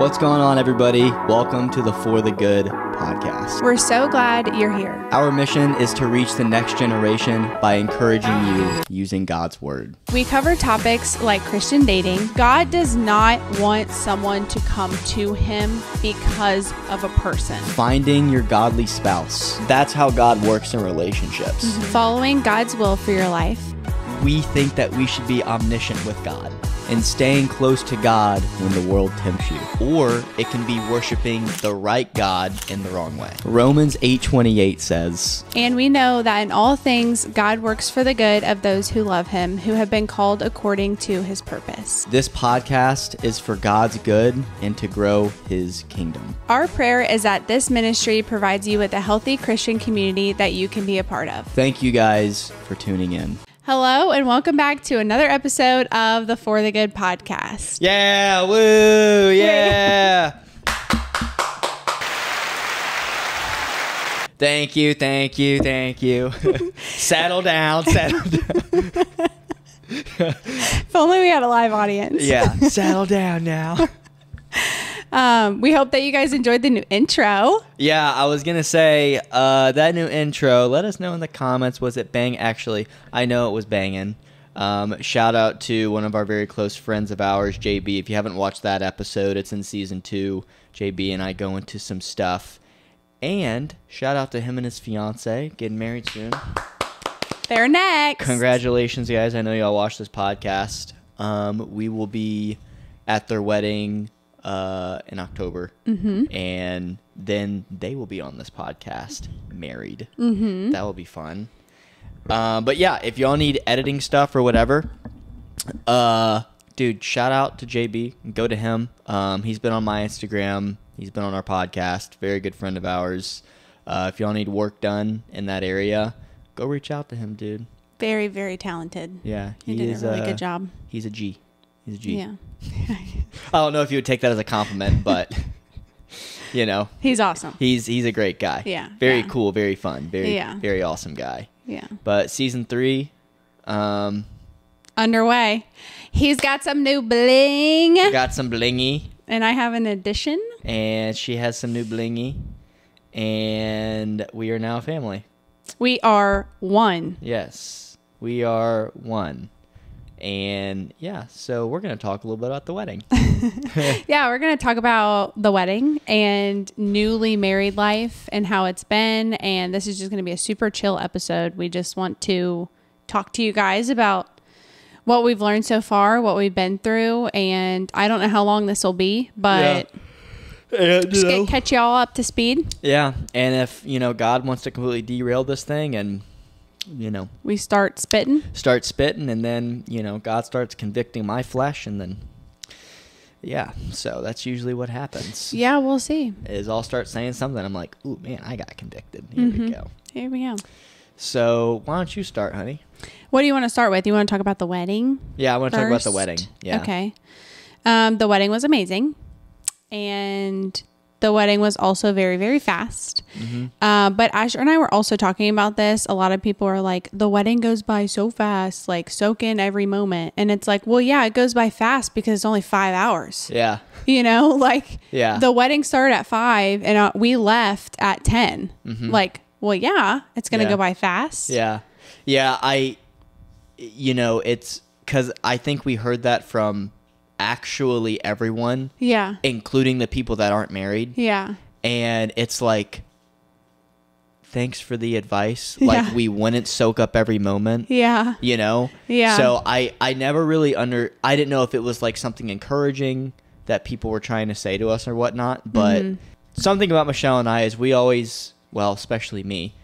What's going on, everybody? Welcome to the For the Good podcast. We're so glad you're here. Our mission is to reach the next generation by encouraging you using God's word. We cover topics like Christian dating. God does not want someone to come to him because of a person. Finding your godly spouse. That's how God works in relationships. Following God's will for your life. We think that we should be omniscient with God and staying close to God when the world tempts you. Or it can be worshiping the right God in the wrong way. Romans 8:28 says, And we know that in all things, God works for the good of those who love him, who have been called according to his purpose. This podcast is for God's good and to grow his kingdom. Our prayer is that this ministry provides you with a healthy Christian community that you can be a part of. Thank you guys for tuning in. Hello, and welcome back to another episode of the For the Good podcast. Yeah, woo, yeah. Thank you. Settle down. If only we had a live audience. Yeah, settle down now. We hope that you guys enjoyed the new intro. Yeah, I was going to say, that new intro, let us know in the comments, was it bang? Actually, I know it was banging. Shout out to one of our very close friends of ours, JB. If you haven't watched that episode, it's in season 2. JB and I go into some stuff. And shout out to him and his fiance, getting married soon. They're next. Congratulations, guys. I know y'all watch this podcast. We will be at their wedding in October, and then they will be on this podcast married. That will be fun. But yeah, if y'all need editing stuff or whatever, dude, shout out to JB. Go to him. He's been on my Instagram. He's been on our podcast. Very good friend of ours. If y'all need work done in that area, go reach out to him, dude. Very, very talented. Yeah, he did a really good job. He's a G. Yeah. I don't know if you would take that as a compliment, but you know, he's awesome. He's a great guy. Yeah. Very cool, very fun, very awesome guy. Yeah. But season 3, underway. He's got some new bling. Got some blingy. And I have an addition. And she has some new blingy. And we are now a family. We are one. Yes. We are one. And yeah, so we're going to talk a little bit about the wedding. Yeah, we're going to talk about the wedding and newly married life and how it's been. And this is just going to be a super chill episode. We just want to talk to you guys about what we've learned so far, what we've been through. And I don't know how long this will be, but just catch y'all up to speed. Yeah. And if, God wants to completely derail this thing and we start spitting, and then God starts convicting my flesh, and then so that's usually what happens. Yeah, we'll see. Is I'll start saying something, I'm like, ooh man, I got convicted. Here we go. So why don't you start, honey? What do you want to start with? You want to talk about the wedding? Yeah, I want to talk about the wedding. Yeah. Okay. The wedding was amazing, and the wedding was also very, very fast. But Asher and I were also talking about this. A lot of people are like, the wedding goes by so fast, like soak in every moment. And it's like, well, yeah, it goes by fast because it's only 5 hours. Yeah. The wedding started at 5 and we left at 10. Like, well, yeah, it's going to go by fast. Yeah. Yeah. It's because I think we heard that from actually everyone, including the people that aren't married, and it's like, thanks for the advice. Like, we wouldn't soak up every moment. So I never really I didn't know if it was like something encouraging that people were trying to say to us or whatnot, but something about Michelle and I is we always, well, especially me,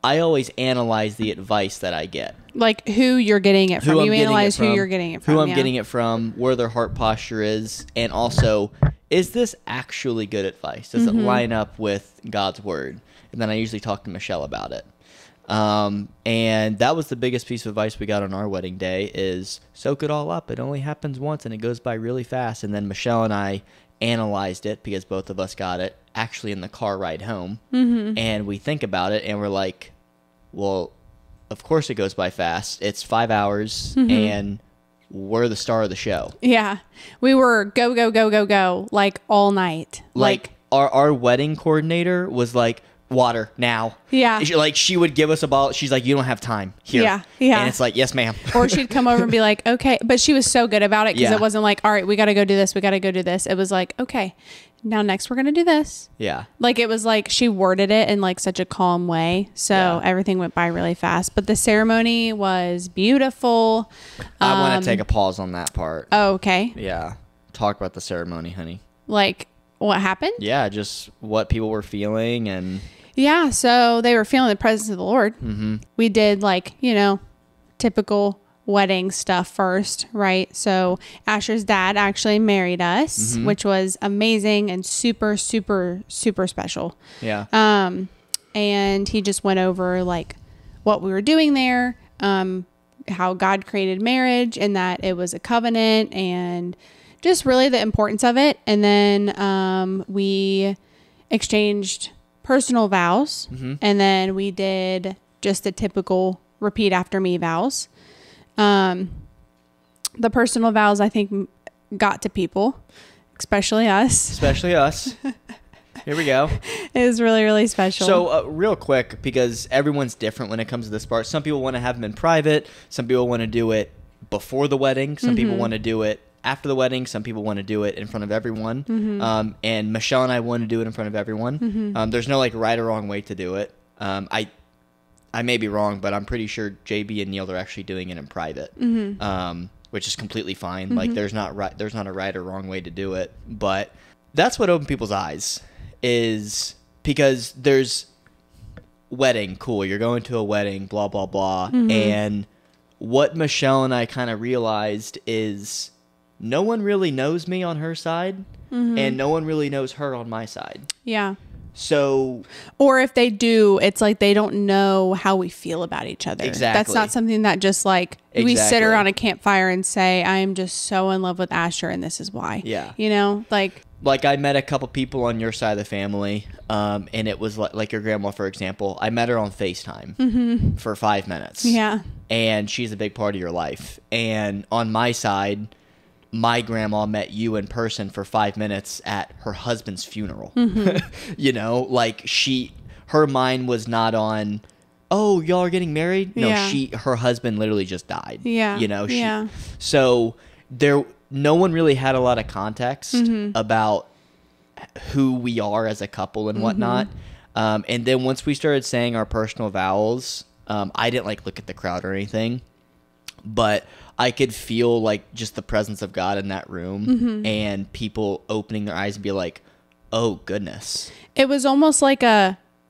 I always analyze the advice that I get. Like who you're getting it from. You analyze who you're getting it from. Who I'm getting it from, where their heart posture is, and also, is this actually good advice? Does it line up with God's word? And then I usually talk to Michelle about it. And that was the biggest piece of advice we got on our wedding day is soak it all up. It only happens once and it goes by really fast. And then Michelle and I analyzed it because both of us got it actually in the car ride home. And we think about it and we're like, well, of course it goes by fast. It's 5 hours and we're the star of the show. Yeah. We were go, go, go, go, go, like all night. Like our wedding coordinator was like, water now. Yeah. She would give us a bottle. She's like, you don't have time here. Yeah. Yeah. And it's like, yes, ma'am. Or she'd come over and be like, okay. But she was so good about it because it wasn't like, all right, we got to go do this. We got to go do this. It was like, okay, now next we're going to do this. Yeah. Like it was like she worded it in like such a calm way. So everything went by really fast. But the ceremony was beautiful. I want to take a pause on that part. Oh, okay. Yeah. Talk about the ceremony, honey. Like what happened? Yeah. Just what people were feeling and... Yeah, so they were feeling the presence of the Lord. Mm-hmm. We did like, typical wedding stuff first, right? So Asher's dad actually married us, which was amazing and super, super, super special. Yeah. And he just went over like what we were doing there, how God created marriage and that it was a covenant and just really the importance of it. And then we exchanged personal vows, and then we did just the typical repeat after me vows. The personal vows, I think, got to people, especially us. Here we go. It was really, really special. So real quick, because everyone's different when it comes to this part. Some people want to have them in private. Some people want to do it before the wedding. Some people want to do it after the wedding. Some people want to do it in front of everyone. And Michelle and I want to do it in front of everyone. There's no like right or wrong way to do it. I may be wrong, but I'm pretty sure JB and Neil are actually doing it in private, which is completely fine. Like there's not a right or wrong way to do it. But that's what opened people's eyes, is because there's wedding, cool. You're going to a wedding, blah, blah, blah. And what Michelle and I kind of realized is no one really knows me on her side, and no one really knows her on my side. Yeah. So, or if they do, it's like they don't know how we feel about each other. Exactly. That's not something that just like we sit around a campfire and say, I am just so in love with Asher and this is why. Yeah. Like I met a couple people on your side of the family, and it was like your grandma, for example. I met her on FaceTime for 5 minutes. Yeah. And she's a big part of your life. And on my side, my grandma met you in person for 5 minutes at her husband's funeral. Her mind was not on, oh, y'all are getting married? No, her husband literally just died. Yeah. So no one really had a lot of context about who we are as a couple and whatnot. And then once we started saying our personal vows, I didn't look at the crowd or anything, but I could feel just the presence of God in that room and people opening their eyes and be like, oh goodness. It was almost like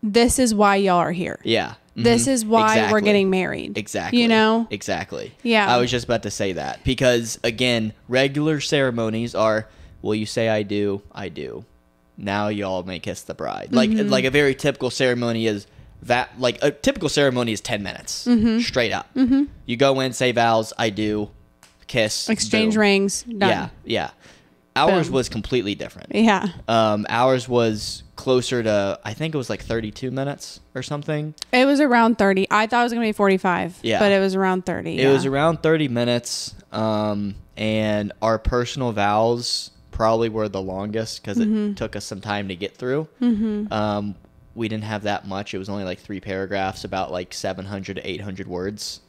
this is why y'all are here. Yeah. This is why we're getting married. Exactly. Exactly. Yeah. I was just about to say that because again, regular ceremonies are, well, you say I do. Now y'all may kiss the bride. Like a very typical ceremony is that, a typical ceremony is 10 minutes straight up. You go in, say vows, I do, kiss, exchange boom. rings, done. Yeah. Ours was completely different. Yeah. Ours was closer to, I think it was 32 minutes or something. It was around 30. I thought it was going to be 45. Yeah. But it was around 30. It was around 30 minutes. And our personal vows probably were the longest because it took us some time to get through. We didn't have that much. It was only 3 paragraphs, about 700 to 800 words.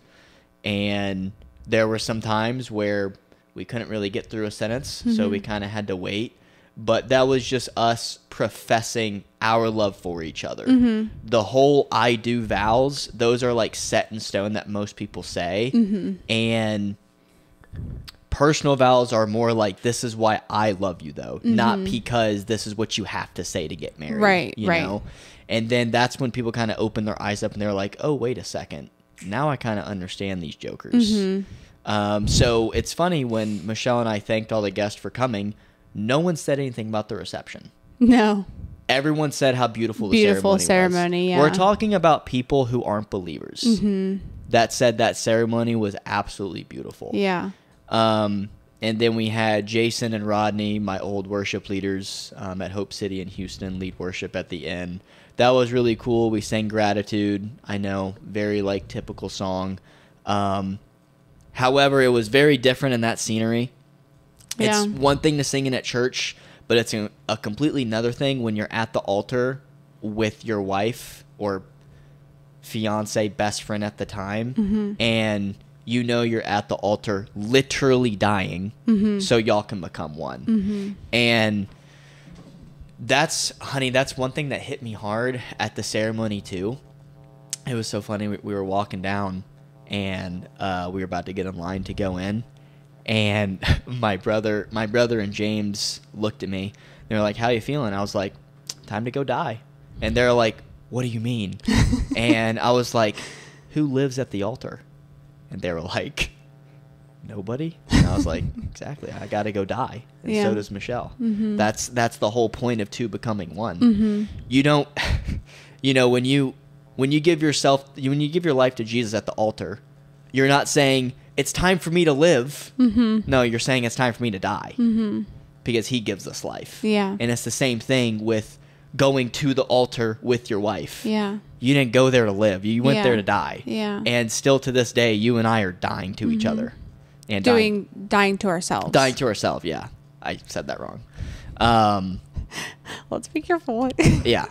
And there were some times where we couldn't really get through a sentence, so we kind of had to wait. But that was just us professing our love for each other. The whole I do vows, those are set in stone that most people say. And personal vows are more this is why I love you, though, not because this is what you have to say to get married. Right, you know? And then that's when people kind of open their eyes up and they're like, oh, wait a second. Now I kind of understand these jokers. So it's funny when Michelle and I thanked all the guests for coming, no one said anything about the reception. No. Everyone said how beautiful the ceremony was. Yeah. We're talking about people who aren't believers that said that ceremony was absolutely beautiful. Yeah. And then we had Jason and Rodney, my old worship leaders at Hope City in Houston, lead worship at the end. That was really cool. We sang Gratitude. I know, very typical song. However, it was very different in that scenery. Yeah. It's one thing to sing in at church, but it's a completely another thing when you're at the altar with your wife or fiance, best friend at the time, and you know you're at the altar literally dying so y'all can become one. And that's one thing that hit me hard at the ceremony too. It was so funny. We were walking down and we were about to get in line to go in, and my brother and James looked at me. They were like, "How you feeling?" I was like, "Time to go die." And they're like, "What do you mean?" And I was like, "Who lives at the altar?" And they were like, "Nobody." And I was like, "Exactly. I got to go die." And so does Michelle. That's the whole point of two becoming one. You don't, when you give your life to Jesus at the altar, you're not saying it's time for me to live. No, you're saying it's time for me to die because he gives us life. Yeah. And it's the same thing with going to the altar with your wife. Yeah. You didn't go there to live. You went Yeah. there to die. Yeah. And still to this day, you and I are dying to each other. And dying to ourselves. Dying to ourselves, yeah. I said that wrong. Let's be careful. Yeah.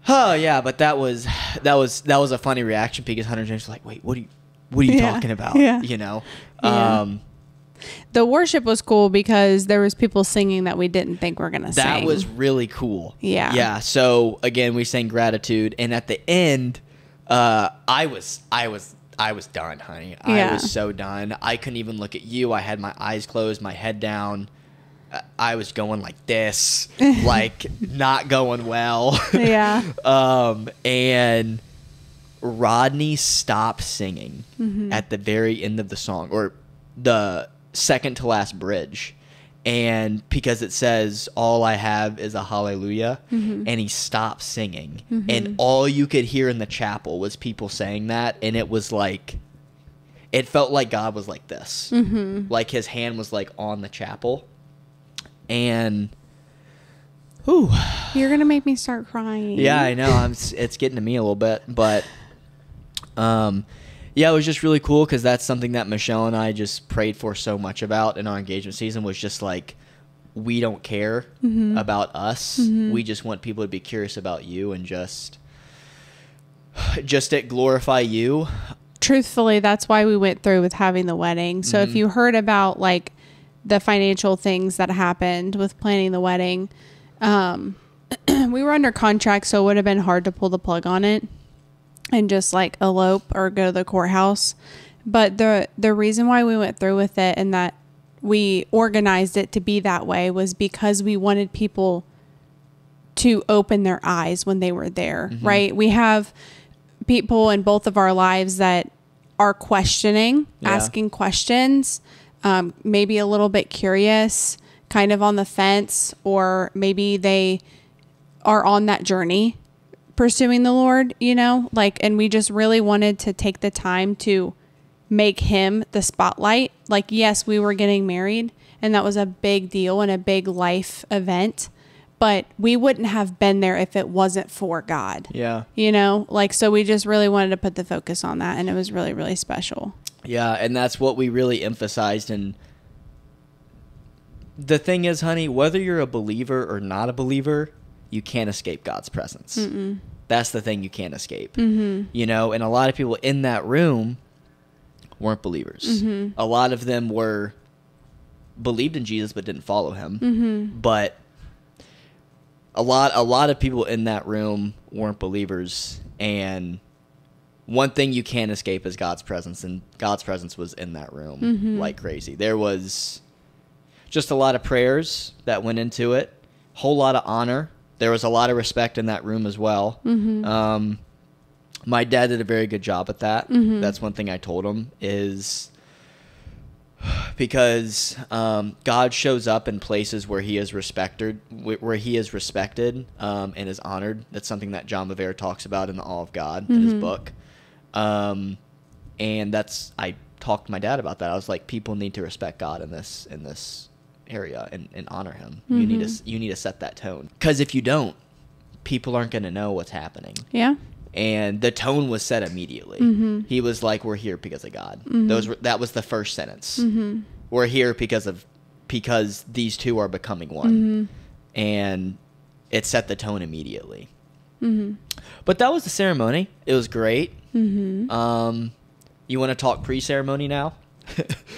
Oh yeah, but that was a funny reaction because Hunter James was like, "Wait, what are you talking about?" Yeah. You know. Yeah. The worship was cool because there was people singing that we didn't think were gonna sing. That was really cool. Yeah. Yeah. So again, we sang Gratitude, and at the end, I was done, honey. I was so done. I couldn't even look at you. I had my eyes closed, my head down. I was going like this, like not going well. Yeah. And Rodney stopped singing at the very end of the song, or the second to last bridge. And because it says, "All I have is a hallelujah," and he stopped singing. And all you could hear in the chapel was people saying that. And it was like, it felt like God was like this. Like his hand was like on the chapel. And whew. You're gonna make me start crying. Yeah, I know. It's getting to me a little bit, but yeah, it was just really cool because that's something that Michelle and I just prayed for so much about in our engagement season. Was just like, we don't care about us. We just want people to be curious about you and just it glorify you. Truthfully, that's why we went through with having the wedding. So if you heard about like the financial things that happened with planning the wedding, we were under contract, so it would have been hard to pull the plug on it and just like elope or go to the courthouse. But the reason why we went through with it and that we organized it to be that way was because we wanted people to open their eyes when they were there, right? We have people in both of our lives that are questioning, asking questions, maybe a little bit curious, kind of on the fence, or maybe they are on that journey pursuing the Lord, and we just really wanted to take the time to make him the spotlight. Like, yes, we were getting married and that was a big deal and a big life event, but we wouldn't have been there if it wasn't for God. Yeah. So we just really wanted to put the focus on that, and it was really, really special. Yeah, and that's what we really emphasized. And the thing is, honey, whether you're a believer or not a believer, you can't escape God's presence. That's the thing you can't escape. And a lot of people in that room weren't believers. A lot of them believed in Jesus but didn't follow him. But a lot of people in that room weren't believers, and one thing you can't escape is God's presence, and God's presence was in that room like crazy. There was just a lot of prayers that went into it, whole lot of honor. There was a lot of respect in that room as well. My dad did a very good job at that. That's one thing I told him, is because God shows up in places where he is respected, and is honored. That's something that John Bevere talks about in the All of God in his book. And I talked to my dad about that. I was like, people need to respect God in this area and honor him. You need to set that tone, because if you don't, people aren't going to know what's happening. Yeah. And the tone was set immediately. He was like, "We're here because of God." That was the first sentence. We're here because these two are becoming one. And it set the tone immediately. But that was the ceremony. It was great. You want to talk pre-ceremony now?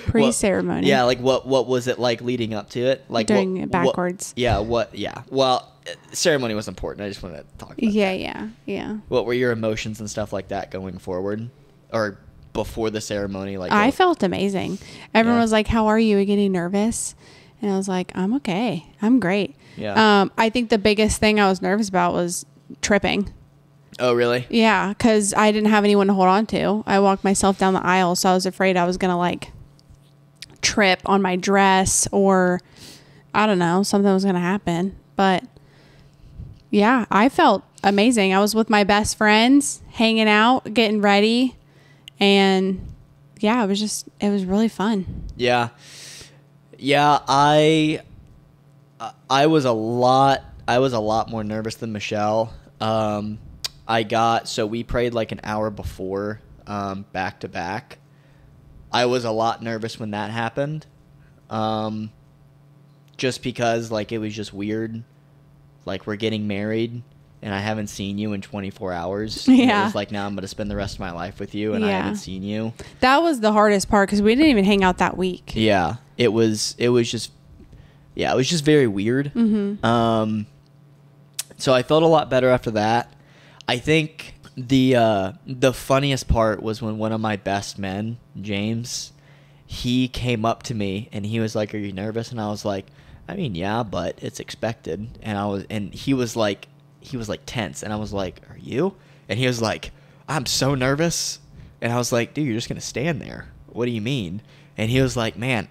Pre-ceremony. Yeah, like what was it like leading up to it? Like doing it backwards. Yeah. Well, ceremony was important. I just want to talk about that. Yeah. What were your emotions and stuff like that going forward, or before the ceremony? Like, I felt amazing. Everyone was like, "How are you? Are you getting nervous?" And I was like, "I'm okay. I'm great." Yeah. I think the biggest thing I was nervous about was tripping. Oh, really? Yeah, because I didn't have anyone to hold on to. I walked myself down the aisle, so I was afraid I was going to like trip on my dress, or I don't know, something was going to happen. But yeah, I felt amazing. I was with my best friends, hanging out, getting ready, and yeah, it was really fun. Yeah. I was a lot more nervous than Michelle. We prayed like an hour before, back to back. I was a lot nervous when that happened. Just because like it was just weird. Like, we're getting married and I haven't seen you in 24 hours. Yeah. It was like, now I'm going to spend the rest of my life with you and I haven't seen you. That was the hardest part because we didn't even hang out that week. Yeah. It was just very weird. So I felt a lot better after that. I think the funniest part was when one of my best men, James, he came up to me and he was like, "Are you nervous?" And I was like, "I mean, yeah, but it's expected." And he was like tense, and I was like, "Are you?" And he was like, "I'm so nervous." And I was like, "Dude, you're just gonna stand there. What do you mean?" And he was like, "Man,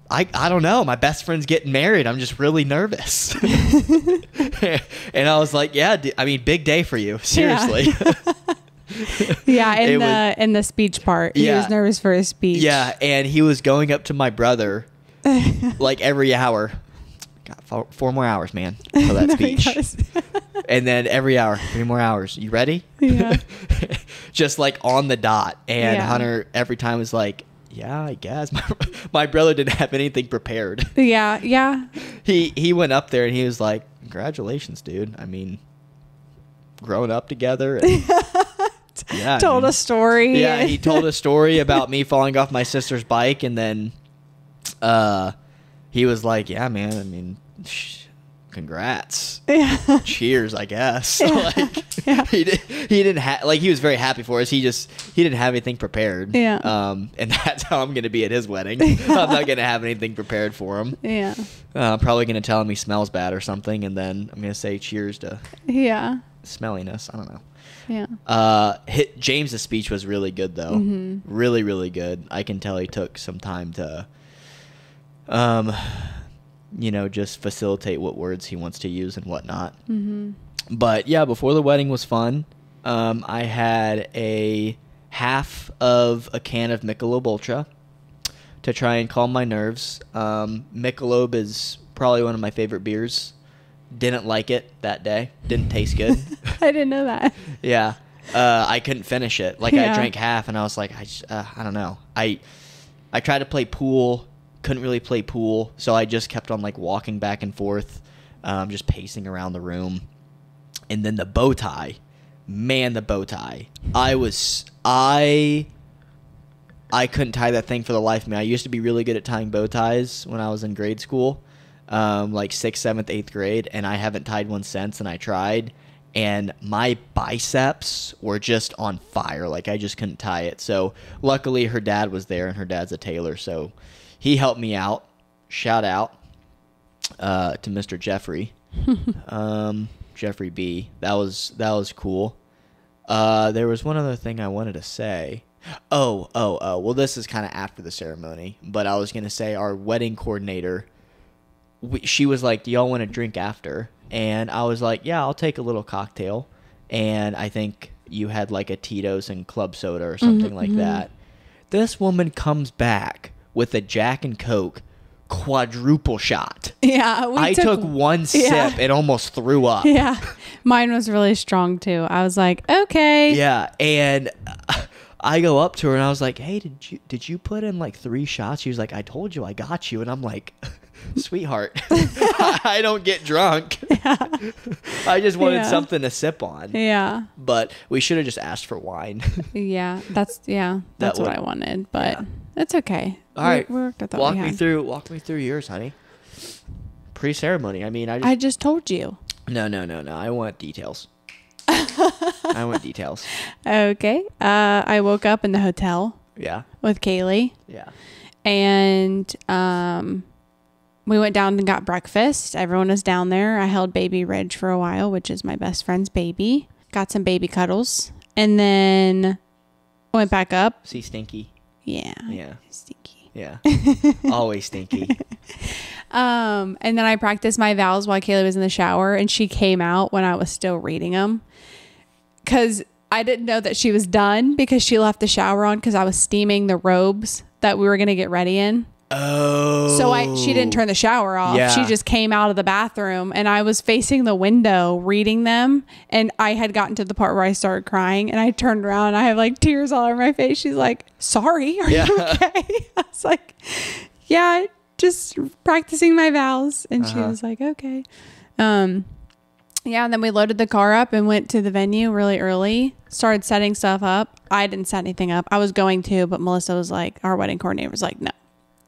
I don't know. My best friend's getting married. I'm just really nervous." And I was like, "Yeah, I mean, big day for you. Seriously." Yeah, in the speech part. He was nervous for his speech. Yeah, and he was going up to my brother like every hour. Got 4 more hours, man, for that speech. And then every hour, 3 more hours. You ready? Yeah. Just like on the dot. And Hunter every time was like, "Yeah, I guess." My brother didn't have anything prepared. Yeah. He went up there and he was like, "Congratulations, dude. I mean, growing up together." And, told a story. Yeah, he told a story about me falling off my sister's bike, and then he was like, "Yeah, man. I mean, congrats. Yeah. Cheers, I guess." Yeah. He didn't have, like, he was very happy for us. He didn't have anything prepared. Yeah. And that's how I'm going to be at his wedding. I'm not going to have anything prepared for him. Yeah. I'm probably going to tell him he smells bad or something, and then I'm going to say cheers to smelliness. I don't know. Yeah. James's speech was really good, though. Really, really good. I can tell he took some time to just facilitate what words he wants to use and whatnot. But yeah, before the wedding was fun. I had a half of a can of Michelob Ultra to try and calm my nerves. Michelob is probably one of my favorite beers. Didn't like it that day. Didn't taste good. I didn't know that. Yeah. I couldn't finish it. Like, I drank half and I was like, I don't know. I tried to play pool. Couldn't really play pool, so I just kept on like walking back and forth, just pacing around the room. And then the bow tie, man, the bow tie. I couldn't tie that thing for the life of me. I used to be really good at tying bow ties when I was in grade school, like 6th, 7th, 8th grade, and I haven't tied one since. And I tried, and my biceps were just on fire. Like, I just couldn't tie it. So luckily, her dad was there, and her dad's a tailor, so he helped me out. Shout out to Mr. Jeffrey, Jeffrey B. That was cool. There was one other thing I wanted to say. Oh. Well, this is kind of after the ceremony, but I was gonna say our wedding coordinator. She was like, "Do y'all want to drink after?" And I was like, "Yeah, I'll take a little cocktail." And I think you had like a Tito's and club soda or something like that. This woman comes back with a Jack and Coke quadruple shot. Yeah. I took one sip and almost threw up. Yeah. Mine was really strong too. I was like, okay. Yeah. And I go up to her and I was like, hey, did you put in like 3 shots? She was like, I told you I got you. And I'm like, sweetheart, I don't get drunk. Yeah. I just wanted something to sip on. Yeah. But we should have just asked for wine. Yeah. That's what I wanted, but it's okay. All right. Walk me through yours, honey. Pre-ceremony. I mean, I just told you. No. I want details. I want details. Okay. I woke up in the hotel. Yeah. With Kaylee. Yeah. And we went down and got breakfast. Everyone was down there. I held baby Ridge for a while, which is my best friend's baby. Got some baby cuddles. And then went back up. See, stinky. Yeah. Yeah. Stinky. Yeah. Always stinky. And then I practiced my vows while Kaylee was in the shower, and she came out when I was still reading them. Because I didn't know that she was done because she left the shower on because I was steaming the robes that we were going to get ready in. Oh. So she didn't turn the shower off. Yeah. She just came out of the bathroom, and I was facing the window reading them, and I had gotten to the part where I started crying, and I turned around and I have like tears all over my face. She's like, sorry, are you okay? I was like, yeah, just practicing my vows. And she was like, okay. Yeah, and then we loaded the car up and went to the venue really early, started setting stuff up. I didn't set anything up. I was going to, but Melissa was like, our wedding coordinator was like, no,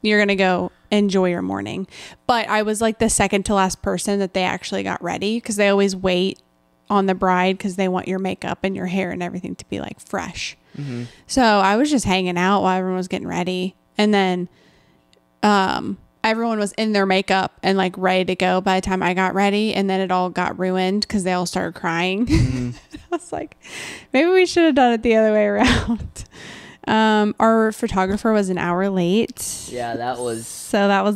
you're going to go enjoy your morning. But I was like the second to last person that they actually got ready, because they always wait on the bride because they want your makeup and your hair and everything to be like fresh. Mm-hmm. So I was just hanging out while everyone was getting ready. And then everyone was in their makeup and like ready to go by the time I got ready, and then it all got ruined because they all started crying. Mm-hmm. I was like, maybe we should have done it the other way around. Our photographer was an hour late. Yeah, that was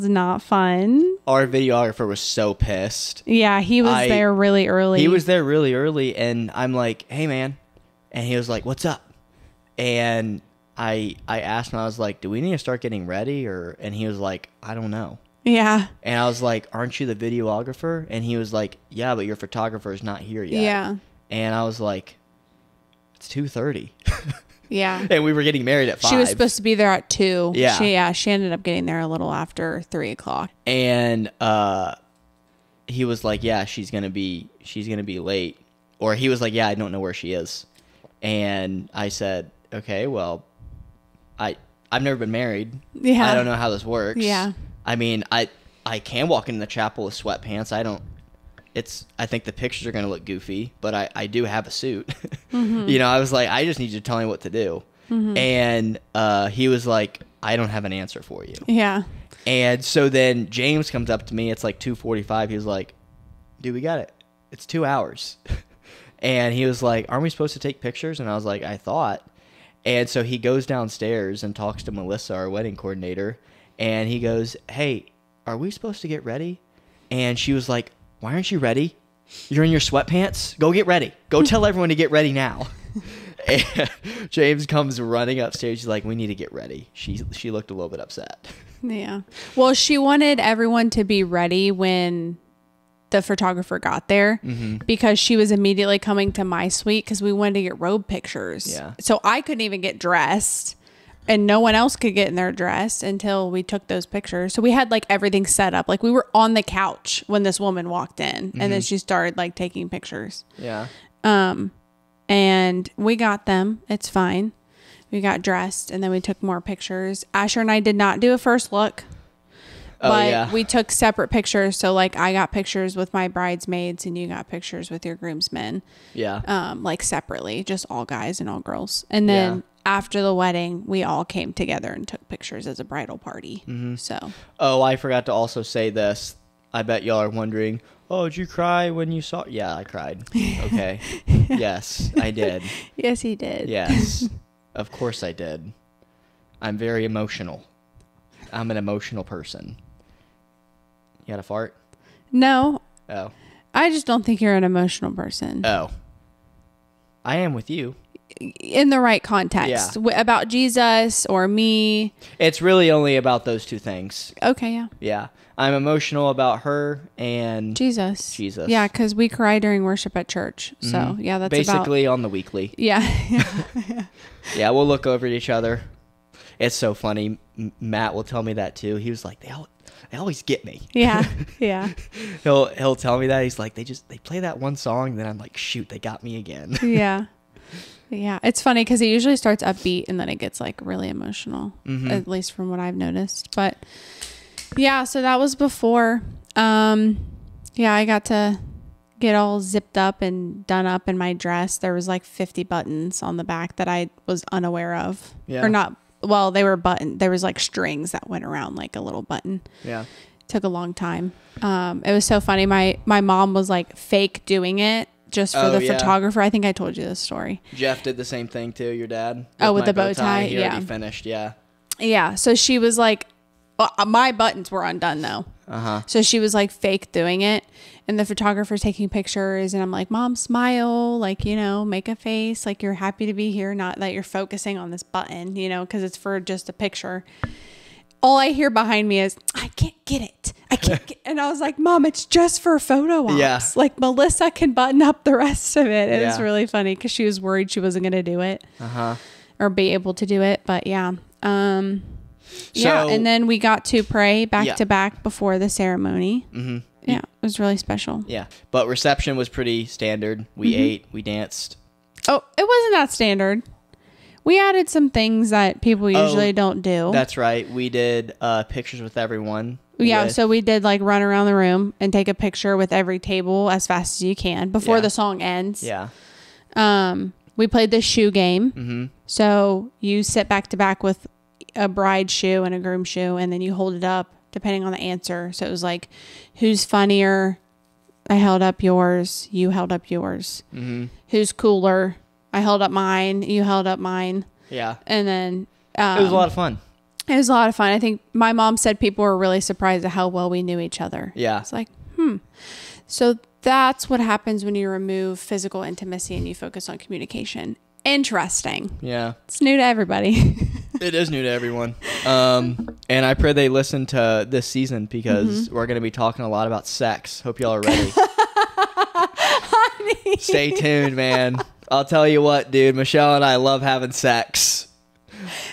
not fun. Our videographer was so pissed. Yeah, he was there really early. He was there really early, and I'm like, hey man, and he was like, what's up? And I asked him, I was like, do we need to start getting ready? And he was like, I don't know. Yeah. And I was like, aren't you the videographer? And he was like, yeah, but your photographer is not here yet. Yeah. And I was like, it's 2:30. Yeah. And we were getting married at 5. She was supposed to be there at 2. Yeah. She ended up getting there a little after 3 o'clock. And he was like, yeah, she's gonna be late. Or he was like, yeah, I don't know where she is. And I said, okay, well, I've never been married. Yeah. I don't know how this works. Yeah. I mean, I can walk in the chapel with sweatpants. I think the pictures are going to look goofy, but I do have a suit. Mm-hmm. You know, I was like, I just need you to tell me what to do. Mm-hmm. And he was like, I don't have an answer for you. Yeah. And so then James comes up to me. It's like 2:45. He was like, dude, we got it. It's 2 hours. And he was like, aren't we supposed to take pictures? And I was like, I thought. And so he goes downstairs and talks to Melissa, our wedding coordinator. And he goes, hey, are we supposed to get ready? And she was like, why aren't you ready? You're in your sweatpants? Go get ready. Go tell everyone to get ready now. And James comes running upstairs. She's like, we need to get ready. She looked a little bit upset. Yeah. Well, she wanted everyone to be ready when the photographer got there, mm-hmm. because she was immediately coming to my suite because we wanted to get robe pictures. Yeah. So I couldn't even get dressed, and no one else could get in their dress until we took those pictures. So we had like everything set up. Like we were on the couch when this woman walked in, mm-hmm. and then she started like taking pictures. Yeah. And we got them. It's fine. We got dressed, and then we took more pictures. Asher and I did not do a first look. But we took separate pictures. So like I got pictures with my bridesmaids and you got pictures with your groomsmen. Yeah. Like separately, just all guys and all girls. And then after the wedding, we all came together and took pictures as a bridal party. Mm-hmm. So. Oh, I forgot to also say this. I bet y'all are wondering, oh, did you cry when you saw? Yeah, I cried. Okay. Yes, I did. Yes, he did. Yes. Of course I did. I'm very emotional. I'm an emotional person. You had a fart? No. Oh. I just don't think you're an emotional person. Oh. I am with you. in the right context about Jesus or me. It's really only about those two things. Okay, yeah. Yeah. I'm emotional about her and Jesus. Jesus. Yeah, because we cry during worship at church. So, yeah, that's basically on the weekly. Yeah. Yeah, we'll look over at each other. It's so funny. Matt will tell me that too. He was like, they always get me. Yeah, yeah. He'll tell me that. He's like, they play that one song, and then I'm like, shoot, they got me again. Yeah. Yeah, it's funny because it usually starts upbeat and then it gets like really emotional, at least from what I've noticed. But yeah, so that was before. Yeah, I got to get all zipped up and done up in my dress. There was like 50 buttons on the back that I was unaware of. Yeah. Or not. Well, they were button. There was like strings that went around like a little button. Yeah. It took a long time. It was so funny. My mom was like fake doing it. Just for the photographer. I think I told you this story. Jeff did the same thing too, your dad. With the bow tie? He already finished, yeah. Yeah, so she was like, my buttons were undone though. So she was like fake doing it. And the photographer's taking pictures. And I'm like, Mom, smile. Like, make a face. Like you're happy to be here. Not that you're focusing on this button, because it's for just a picture. All I hear behind me is, I can't get it. And I was like, Mom, it's just for photo ops. Yeah. Like Melissa can button up the rest of it. It was really funny because she was worried she wasn't going to do it or be able to do it. But yeah. And then we got to pray back to back before the ceremony. Mm-hmm. Yeah. It was really special. Yeah. But reception was pretty standard. We ate, we danced. Oh, it wasn't that standard. We added some things that people usually don't do. That's right. We did pictures with everyone. Yeah, so we did like run around the room and take a picture with every table as fast as you can before the song ends. Yeah. We played the shoe game. Mm-hmm. So you sit back to back with a bride shoe and a groom shoe, and then you hold it up depending on the answer. So it was like, who's funnier? I held up yours. You held up yours. Mm-hmm. Who's cooler? I held up mine. You held up mine. Yeah. And then it was a lot of fun. It was a lot of fun. I think my mom said people were really surprised at how well we knew each other. Yeah. It's like, So that's what happens when you remove physical intimacy and you focus on communication. Interesting. Yeah. It's new to everybody. It is new to everyone. And I pray they listen to this season because we're going to be talking a lot about sex. Hope y'all are ready. Honey. Stay tuned, man. I'll tell you what, dude. Michelle and I love having sex.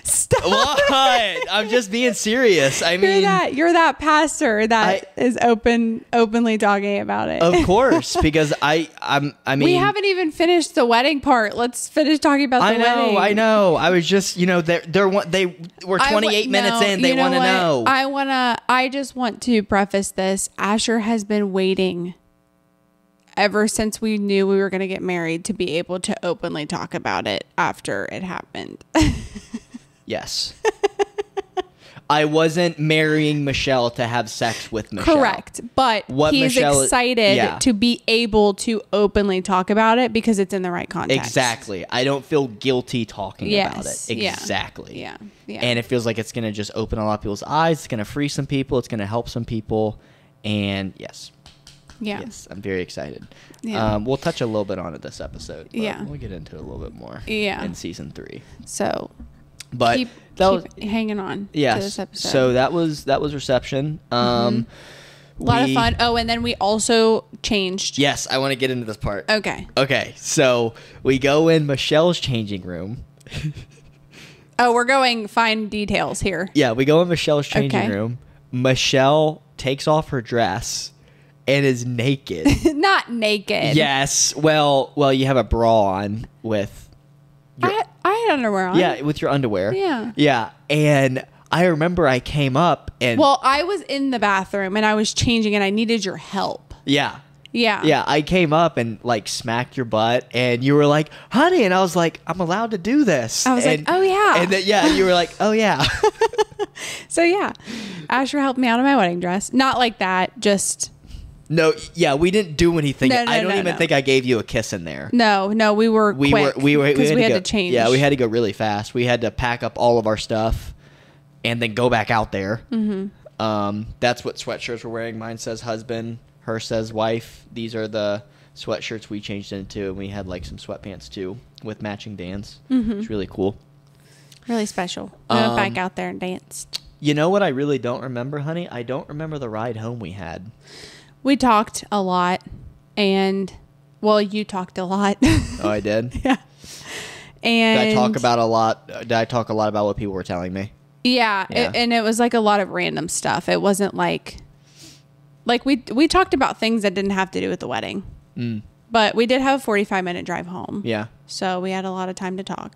Stop. What? I'm just being serious. I mean, you're that pastor that is openly talking about it. Of course, because I mean, we haven't even finished the wedding part. Let's finish talking about the wedding. I know. I was just, they were 28 minutes in. They want to know. I just want to preface this. Asher has been waiting ever since we knew we were going to get married to be able to openly talk about it after it happened. Yes. I wasn't marrying Michelle to have sex with Michelle. Correct. But he's excited to be able to openly talk about it because it's in the right context. Exactly. I don't feel guilty talking about it. Exactly. Yeah. And it feels like it's going to just open a lot of people's eyes. It's going to free some people. It's going to help some people. And yes. Yeah. Yes, I'm very excited. Yeah. We'll touch a little bit on it this episode. But we'll get into it a little bit more in season 3. So, but keep hanging on to this episode. So that was reception. A lot of fun. Oh, and then we also changed. Yes, I want to get into this part. Okay. So we go in Michelle's changing room. Oh, we're going fine details here. Yeah, we go in Michelle's changing room. Michelle takes off her dress and is naked. Not naked. Yes. Well, you have a bra on with I had underwear on. Yeah, with your underwear. Yeah. Yeah. And I remember I came up and I was in the bathroom and I was changing and I needed your help. Yeah. Yeah. Yeah, I came up and like smacked your butt and you were like, "Honey," and I was like, "I'm allowed to do this." I was like, "Oh yeah." And then you were like, "Oh yeah." So yeah. Asher helped me out of my wedding dress. Not like that, just No, yeah, we didn't do anything. I don't even think I gave you a kiss in there. No, we were quick because we had to change. Yeah, we had to go really fast. We had to pack up all of our stuff and then go back out there. Mm-hmm. That's what sweatshirts we're wearing. Mine says husband, hers says wife. These are the sweatshirts we changed into, and we had like some sweatpants too with matching bands. It's really cool. Really special. We went back out there and danced. You know what I really don't remember, honey? I don't remember the ride home we had. We talked a lot, and well, you talked a lot. Oh, I did? Yeah. And Did I talk a lot about what people were telling me? Yeah, and it was like a lot of random stuff. It wasn't like we talked about things that didn't have to do with the wedding. But we did have a 45-minute drive home. Yeah. So we had a lot of time to talk.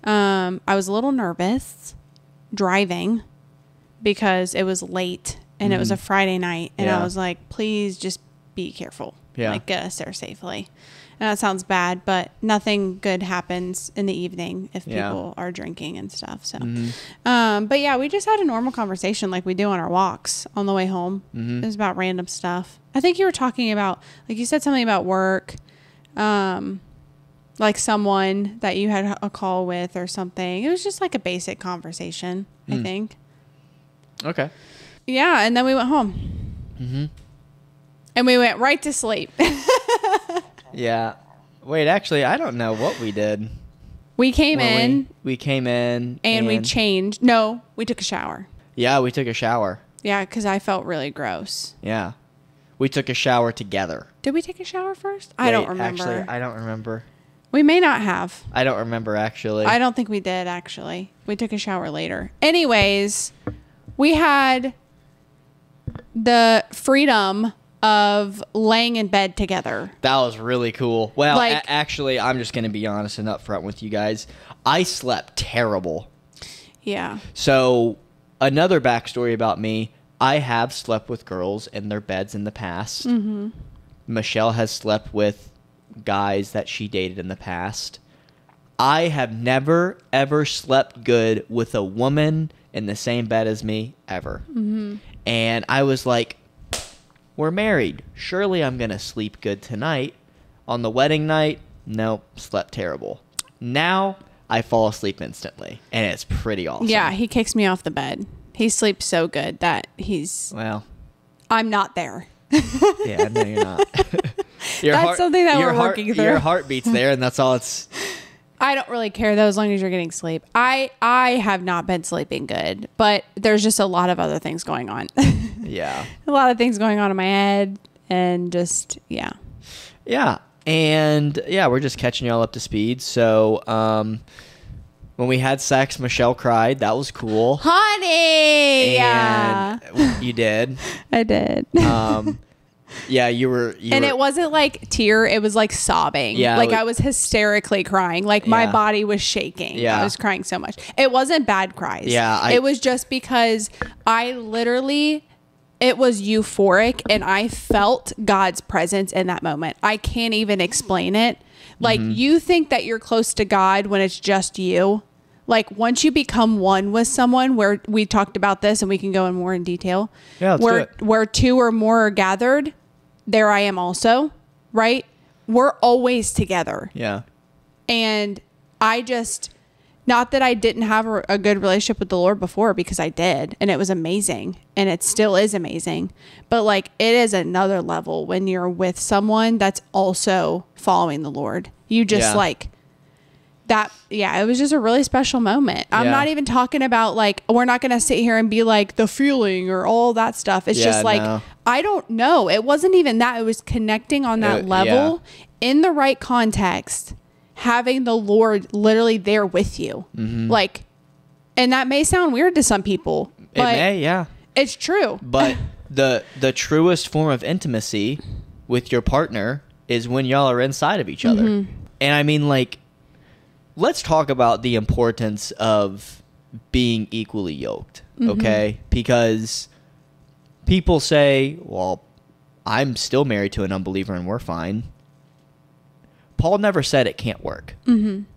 I was a little nervous driving because it was late and it was a Friday night, and I was like, please just be careful. Yeah. Like, get us there safely. And that sounds bad, but nothing good happens in the evening if people are drinking and stuff. So, but yeah, we just had a normal conversation like we do on our walks on the way home. It was about random stuff. I think you were talking about, like you said something about work, like someone that you had a call with or something. It was just like a basic conversation, I think. Okay. Yeah. And then we went home. And we went right to sleep. Yeah. Wait, actually, I don't know what we did. We came in. We came in. And we changed. No, we took a shower. Yeah, we took a shower. Yeah, because I felt really gross. Yeah. We took a shower together. Did we take a shower first? I don't remember. Actually, I don't remember. We may not have. I don't remember, actually. I don't think we did, actually. We took a shower later. Anyways, we had the freedom of laying in bed together. That was really cool. Well, like, actually, I'm just going to be honest and upfront with you guys. I slept terrible. Yeah. So, another backstory about me, I have slept with girls in their beds in the past. Michelle has slept with guys that she dated in the past. I have never, ever slept good with a woman in the same bed as me, ever. And I was like, we're married. Surely I'm going to sleep good tonight. On the wedding night, nope, slept terrible. Now, I fall asleep instantly, and it's pretty awesome. Yeah, he kicks me off the bed. He sleeps so good that he's... Well... I'm not there. Yeah, no, you're not. That's something that we're working through. Your heart beats there, and that's all it's... I don't really care, though, as long as you're getting sleep. I have not been sleeping good, but there's just a lot of other things going on. Yeah. A lot of things going on in my head, and just, yeah. Yeah, and, yeah, we're just catching y'all up to speed. So, when we had sex, Michelle cried. That was cool. Honey! And yeah. You did. I did. Yeah, you were. And it wasn't like tear. It was like sobbing. Yeah. Like I was hysterically crying. Like my body was shaking. Yeah. I was crying so much. It wasn't bad cries. Yeah. It was just because I literally, it was euphoric and I felt God's presence in that moment. I can't even explain it. Like you think that you're close to God when it's just you. Like once you become one with someone, where we talked about this and we can go in more in detail. Yeah, where two or more are gathered, there I am also, right? We're always together. Yeah. And I just, not that I didn't have a good relationship with the Lord before, because I did, and it was amazing, and it still is amazing. But like, it is another level when you're with someone that's also following the Lord. You just like that. Yeah, it was just a really special moment. I'm not even talking about like, we're not going to sit here and be like the feeling or all that stuff. It's just like, I don't know. It wasn't even that. It was connecting on that level in the right context, having the Lord literally there with you. Like, and that may sound weird to some people, but it may, it's true. But the truest form of intimacy with your partner is when y'all are inside of each other. And I mean, like, let's talk about the importance of being equally yoked, okay? Because people say, well, I'm still married to an unbeliever and we're fine. Paul never said it can't work.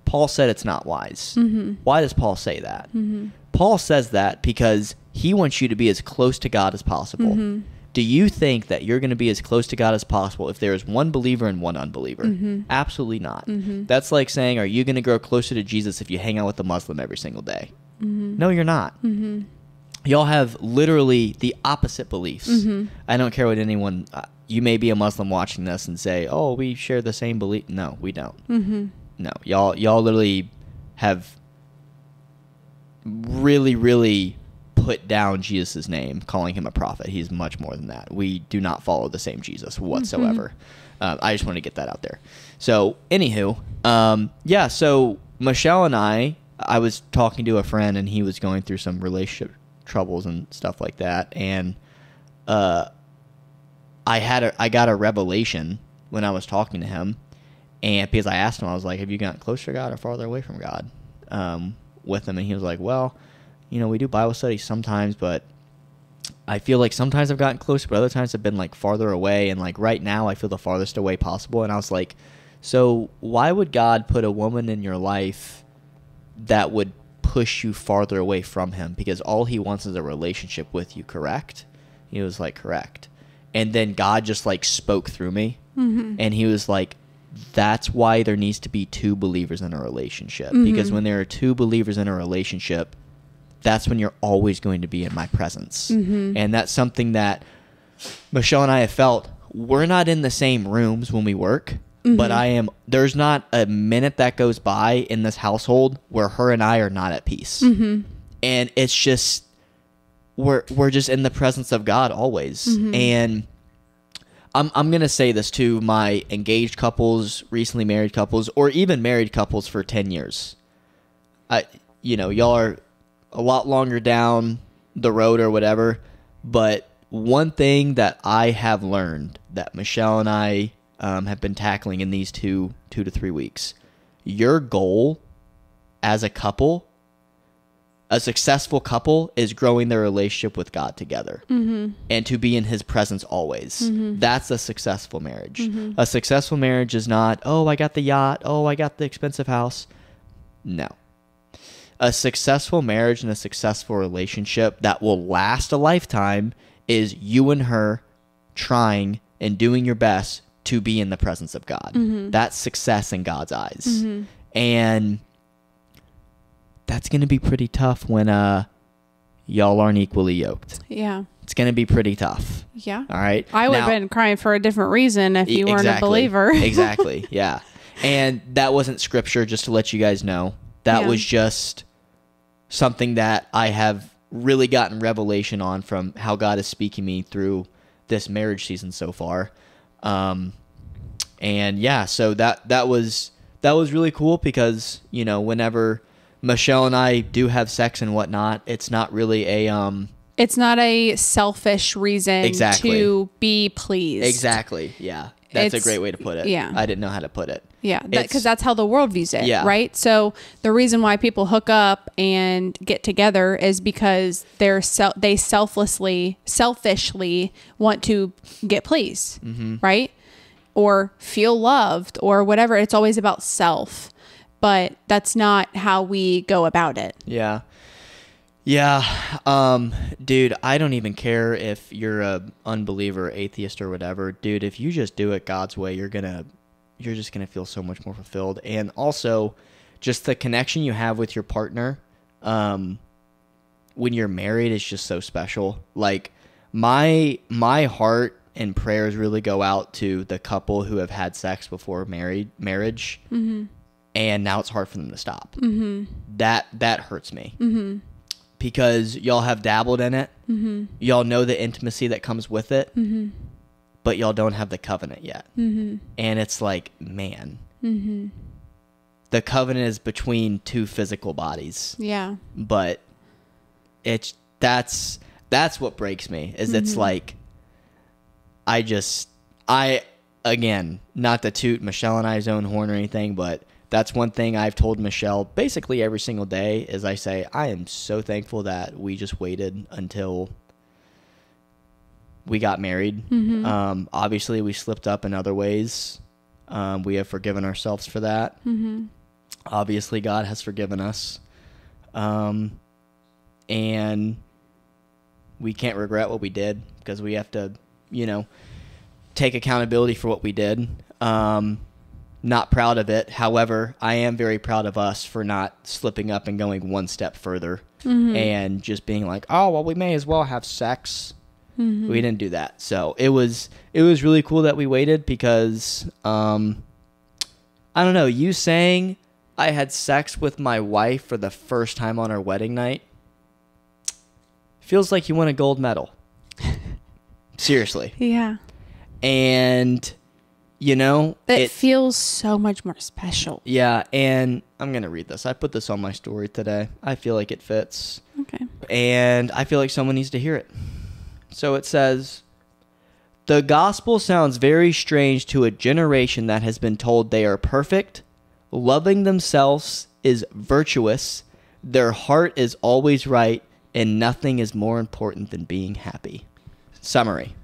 Paul said it's not wise. Why does Paul say that? Paul says that because he wants you to be as close to God as possible. Do you think that you're going to be as close to God as possible if there is one believer and one unbeliever? Absolutely not. That's like saying, are you going to grow closer to Jesus if you hang out with a Muslim every single day? No, you're not. Y'all have literally the opposite beliefs. I don't care what anyone... you may be a Muslim watching this and say, oh, we share the same belief. No, we don't. No, y'all literally have really, really put down Jesus' name, calling him a prophet. He's much more than that. We do not follow the same Jesus whatsoever. I just want to get that out there. So, anywho, so Michelle and I was talking to a friend, and he was going through some relationship troubles and stuff like that, and I got a revelation when I was talking to him, and because I asked him, I was like, have you gotten closer to God or farther away from God with him? And he was like, well, we do Bible studies sometimes, but I feel like sometimes I've gotten closer, but other times I've been like farther away, and like right now I feel the farthest away possible. And I was like, so why would God put a woman in your life that would push you farther away from him? Because all he wants is a relationship with you, correct? He was like, correct. And then God just like spoke through me, and he was like, that's why there needs to be two believers in a relationship. Because when there are two believers in a relationship, that's when you're always going to be in my presence. And that's something that Michelle and I have felt. We're not in the same rooms when we work, but there's not a minute that goes by in this household where her and I are not at peace. And it's just, we're just in the presence of God always. And I'm going to say this to my engaged couples, recently married couples, or even married couples for 10 years. Y'all are a lot longer down the road or whatever, but one thing that I have learned that Michelle and I have been tackling in these 2 to 3 weeks, your goal as a couple, a successful couple, is growing their relationship with God together and to be in his presence always. That's a successful marriage. A successful marriage is not, oh, I got the yacht, oh, I got the expensive house. No. A successful marriage and a successful relationship that will last a lifetime is you and her trying and doing your best to be in the presence of God. That's success in God's eyes. And that's going to be pretty tough when y'all aren't equally yoked. Yeah. It's going to be pretty tough. Yeah. All right. I would have been crying for a different reason if you weren't a believer. Exactly. Yeah. And that wasn't scripture, just to let you guys know. That was just something that I have really gotten revelation on from how God is speaking me through this marriage season so far. And yeah, so that was really cool because, whenever Michelle and I do have sex and whatnot, it's not really it's not a selfish reason to be pleased. Exactly. Yeah. That's a great way to put it. Yeah. I didn't know how to put it. Yeah. Because that's how the world views it. Yeah. Right. So the reason why people hook up and get together is because they selfishly want to get pleased. Right. Or feel loved or whatever. It's always about self, but that's not how we go about it. Yeah. Yeah. Dude, I don't even care if you're a unbeliever, atheist or whatever. Dude, if you just do it God's way, you're just going to feel so much more fulfilled. And also just the connection you have with your partner, when you're married is just so special. Like my heart and prayers really go out to the couple who have had sex before marriage. And now it's hard for them to stop. That hurts me. Because y'all have dabbled in it. Y'all know the intimacy that comes with it. But y'all don't have the covenant yet. And it's like, man. The covenant is between two physical bodies. Yeah. But that's what breaks me, is it's like, again, not to toot Michelle and I's own horn or anything, but that's one thing I've told Michelle basically every single day is I say, I am so thankful that we just waited until we got married. Obviously, we slipped up in other ways. We have forgiven ourselves for that. Obviously, God has forgiven us. And we can't regret what we did because we have to, take accountability for what we did. Not proud of it. However, I am very proud of us for not slipping up and going one step further and just being like, oh, well, we may as well have sex Mm-hmm. We didn't do that. So it was really cool that we waited because, I don't know, you saying I had sex with my wife for the first time on our wedding night feels like you won a gold medal. Seriously. Yeah. And, you know, it feels so much more special. Yeah. And I'm going to read this. I put this on my story today. I feel like it fits. Okay. And I feel like someone needs to hear it. So it says, the gospel sounds very strange to a generation that has been told they are perfect, loving themselves is virtuous, their heart is always right, and nothing is more important than being happy. Summary.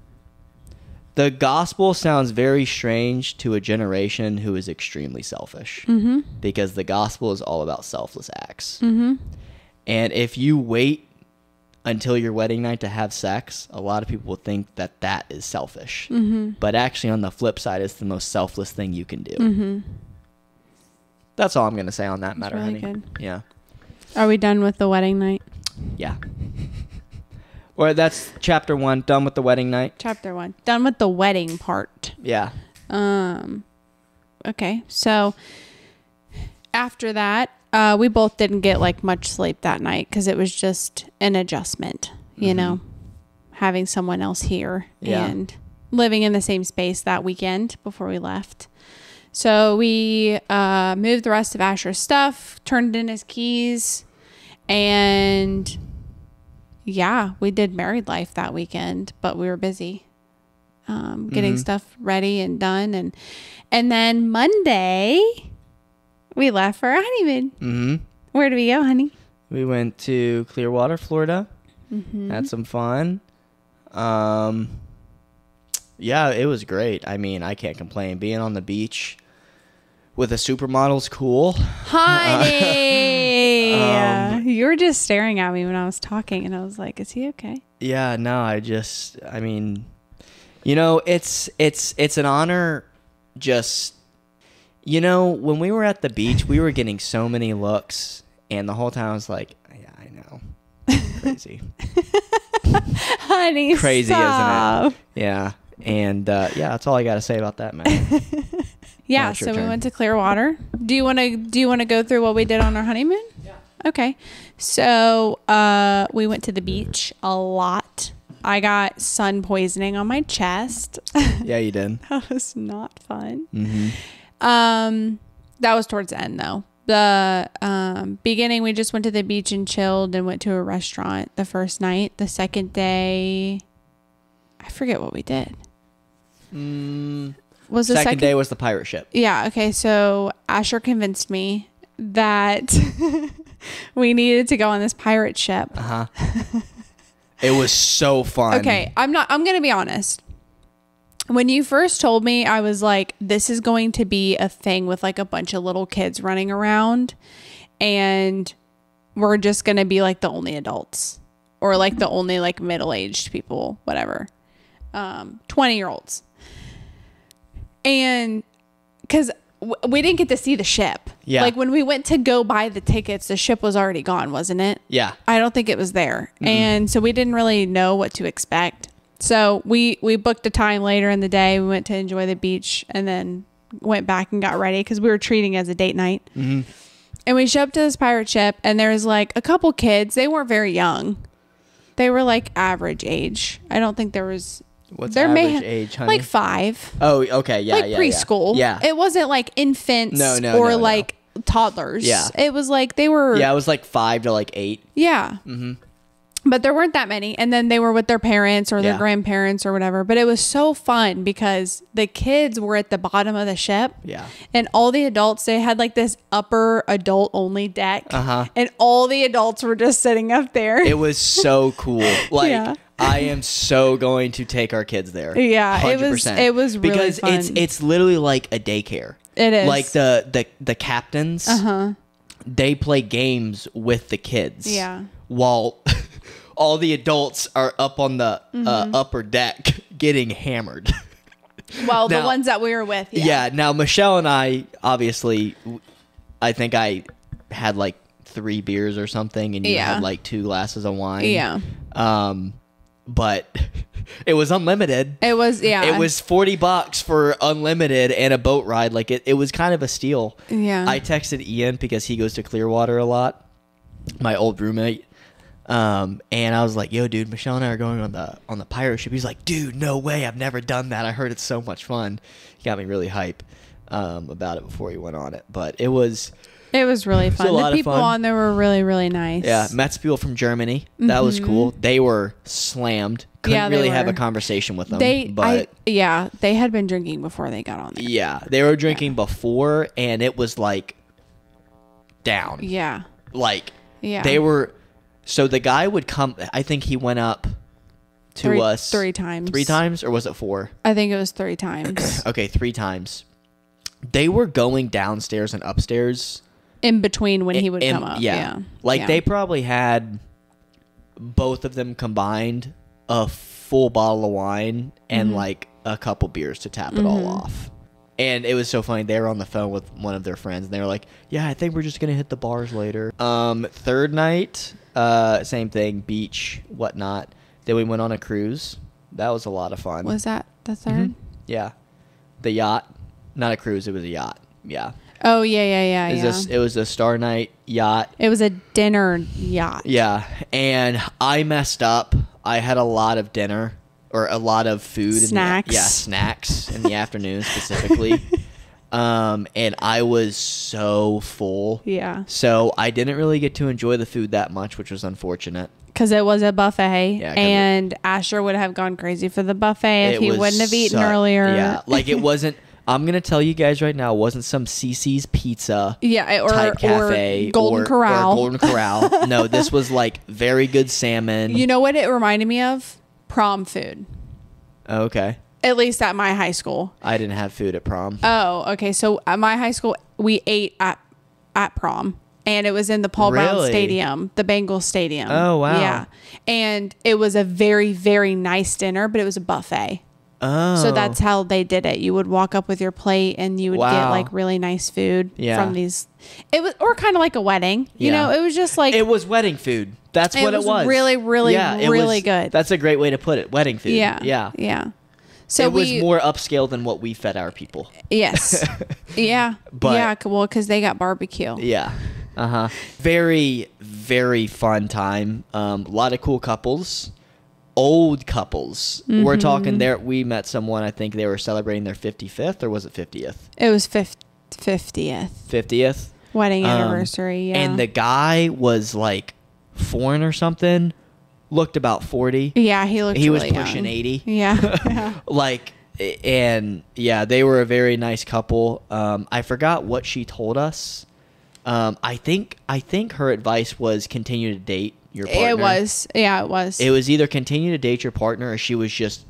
The gospel sounds very strange to a generation who is extremely selfish, mm-hmm. because the gospel is all about selfless acts. Mm-hmm. And if you wait until your wedding night to have sex, a lot of people will think that that is selfish. Mm-hmm. But actually, on the flip side, it's the most selfless thing you can do. Mm-hmm. That's all I'm going to say on that matter, really honey. Good. Yeah. Are we done with the wedding night? Yeah. Or that's chapter 1, done with the wedding night. Chapter 1, done with the wedding part. Yeah. Okay, so after that, we both didn't get like much sleep that night because it was just an adjustment, you know, having someone else here and living in the same space that weekend before we left. So we moved the rest of Asher's stuff, turned in his keys, and yeah, we did married life that weekend, but we were busy getting stuff ready and done. And then Monday, we left for our honeymoon. Mm-hmm. Where did we go, honey? We went to Clearwater, Florida. Mm-hmm. Had some fun. Yeah, it was great. I mean, I can't complain. Being on the beach with a supermodel's cool. Honey! You were just staring at me when I was talking, and I was like, is he okay? Yeah, no, I mean, you know, it's an honor just, you know, when we were at the beach, we were getting so many looks, and the whole time I was like, yeah, I know. Crazy. Honey, crazy, stop. Isn't it? Yeah. And yeah, that's all I got to say about that, man. Yeah, so we went to Clearwater. Do you want to go through what we did on our honeymoon? Yeah. Okay. So, we went to the beach a lot. I got sun poisoning on my chest. Yeah, you did. That was not fun. Mm-hmm. That was towards the end though. The beginning, we just went to the beach and chilled and went to a restaurant the first night. The second day, I forget what we did. Was the second day was the pirate ship. Yeah. Okay. So Asher convinced me that we needed to go on this pirate ship. Uh-huh. It was so fun. Okay. I'm going to be honest. When you first told me, I was like, this is going to be a thing with like a bunch of little kids running around, and we're just going to be like the only adults, or like the only like middle-aged people, whatever. 20-year-olds. And because we didn't get to see the ship. Yeah. Like when we went to go buy the tickets, the ship was already gone, wasn't it? Yeah. I don't think it was there. Mm-hmm. And so we didn't really know what to expect. So we booked a time later in the day. We went to enjoy the beach and then went back and got ready because we were treating it as a date night. Mm-hmm. And we showed up to this pirate ship, and there was like a couple kids. They weren't very young. They were like average age. I don't think there was... What's average age, honey? Like 5. Oh, okay. Yeah, like preschool. Yeah. It wasn't like infants or toddlers. Yeah. It was like they were... Yeah, it was like 5 to like 8. Yeah. Mm-hmm. But there weren't that many. And then they were with their parents or their grandparents or whatever. But it was so fun because the kids were at the bottom of the ship. Yeah. And all the adults, they had like this upper adult only deck. Uh-huh. And all the adults were just sitting up there. It was so cool. Like, I am so going to take our kids there. Yeah. 100%. It was really because fun. it's literally like a daycare. It is. Like the captains, they play games with the kids. Yeah. While all the adults are up on the upper deck getting hammered. Well, the ones that we were with. Yeah. Now, Michelle and I, obviously, I think I had like 3 beers or something, and you had like 2 glasses of wine. Yeah. but it was unlimited. It was, yeah. It was $40 for unlimited and a boat ride. Like it was kind of a steal. Yeah. I texted Ian because he goes to Clearwater a lot, my old roommate. And I was like, yo, dude, Michelle and I are going on the pirate ship. He's like, dude, no way. I've never done that. I heard it's so much fun. He got me really hype about it before he went on it. But it was really fun. The people on there were really, really nice. Yeah, met people from Germany. That was cool. They were slammed. Couldn't really have a conversation with them. They had been drinking before they got on there. Yeah, they were drinking before, and it was like down. Yeah. Like they were. So the guy would come. I think he went up to us 3 times. 3 times, or was it 4? I think it was 3 times. Okay, 3 times. They were going downstairs and upstairs in between when he would come up. Yeah. They probably had, both of them combined, a full bottle of wine and like a couple beers to tap it all off. And it was so funny. They were on the phone with one of their friends, and they were like, yeah, I think we're just going to hit the bars later. Third night, same thing, beach, whatnot. Then we went on a cruise. That was a lot of fun. Was that the third? Yeah. The yacht. Not a cruise, it was a yacht. Yeah. Oh, yeah. It was a Star Night yacht. It was a dinner yacht. Yeah. And I messed up. I had a lot of dinner, or a lot of food. Snacks. Snacks in the afternoon specifically. And I was so full. Yeah. So I didn't really get to enjoy the food that much, which was unfortunate. Because it was a buffet. Yeah, and Asher would have gone crazy for the buffet if he wouldn't have eaten earlier. Yeah. Like it wasn't. I'm going to tell you guys right now, it wasn't some CC's Pizza type cafe or Golden Corral. Or Golden Corral. No, this was like very good salmon. You know what it reminded me of? Prom food. Okay. At least at my high school. I didn't have food at prom. Oh, okay. So at my high school, we ate at prom. And it was in the Paul Brown Stadium, the Bengals Stadium. Oh, wow. Yeah. And it was a very, very nice dinner, but it was a buffet. Oh. So that's how they did it. You would walk up with your plate and you would get like really nice food from these. It was, or kind of like a wedding. You know, it was just like. It was wedding food. That's what it was. Really, really, really good. That's a great way to put it. Wedding food. Yeah. So it was more upscale than what we fed our people. Yes. Yeah. Well, because they got barbecue. Yeah. Very, very fun time. A lot of cool couples. Old couples. We're talking there. We met someone, I think they were celebrating their 55th, or was it 50th? It was 50th. 50th? Wedding anniversary, yeah. And the guy was like foreign or something. Looked about 40. Yeah, he looked really was pushing young. 80. Yeah. They were a very nice couple. I forgot what she told us. I think her advice was continue to date your partner. It was. Yeah, it was. It was either continue to date your partner, or she just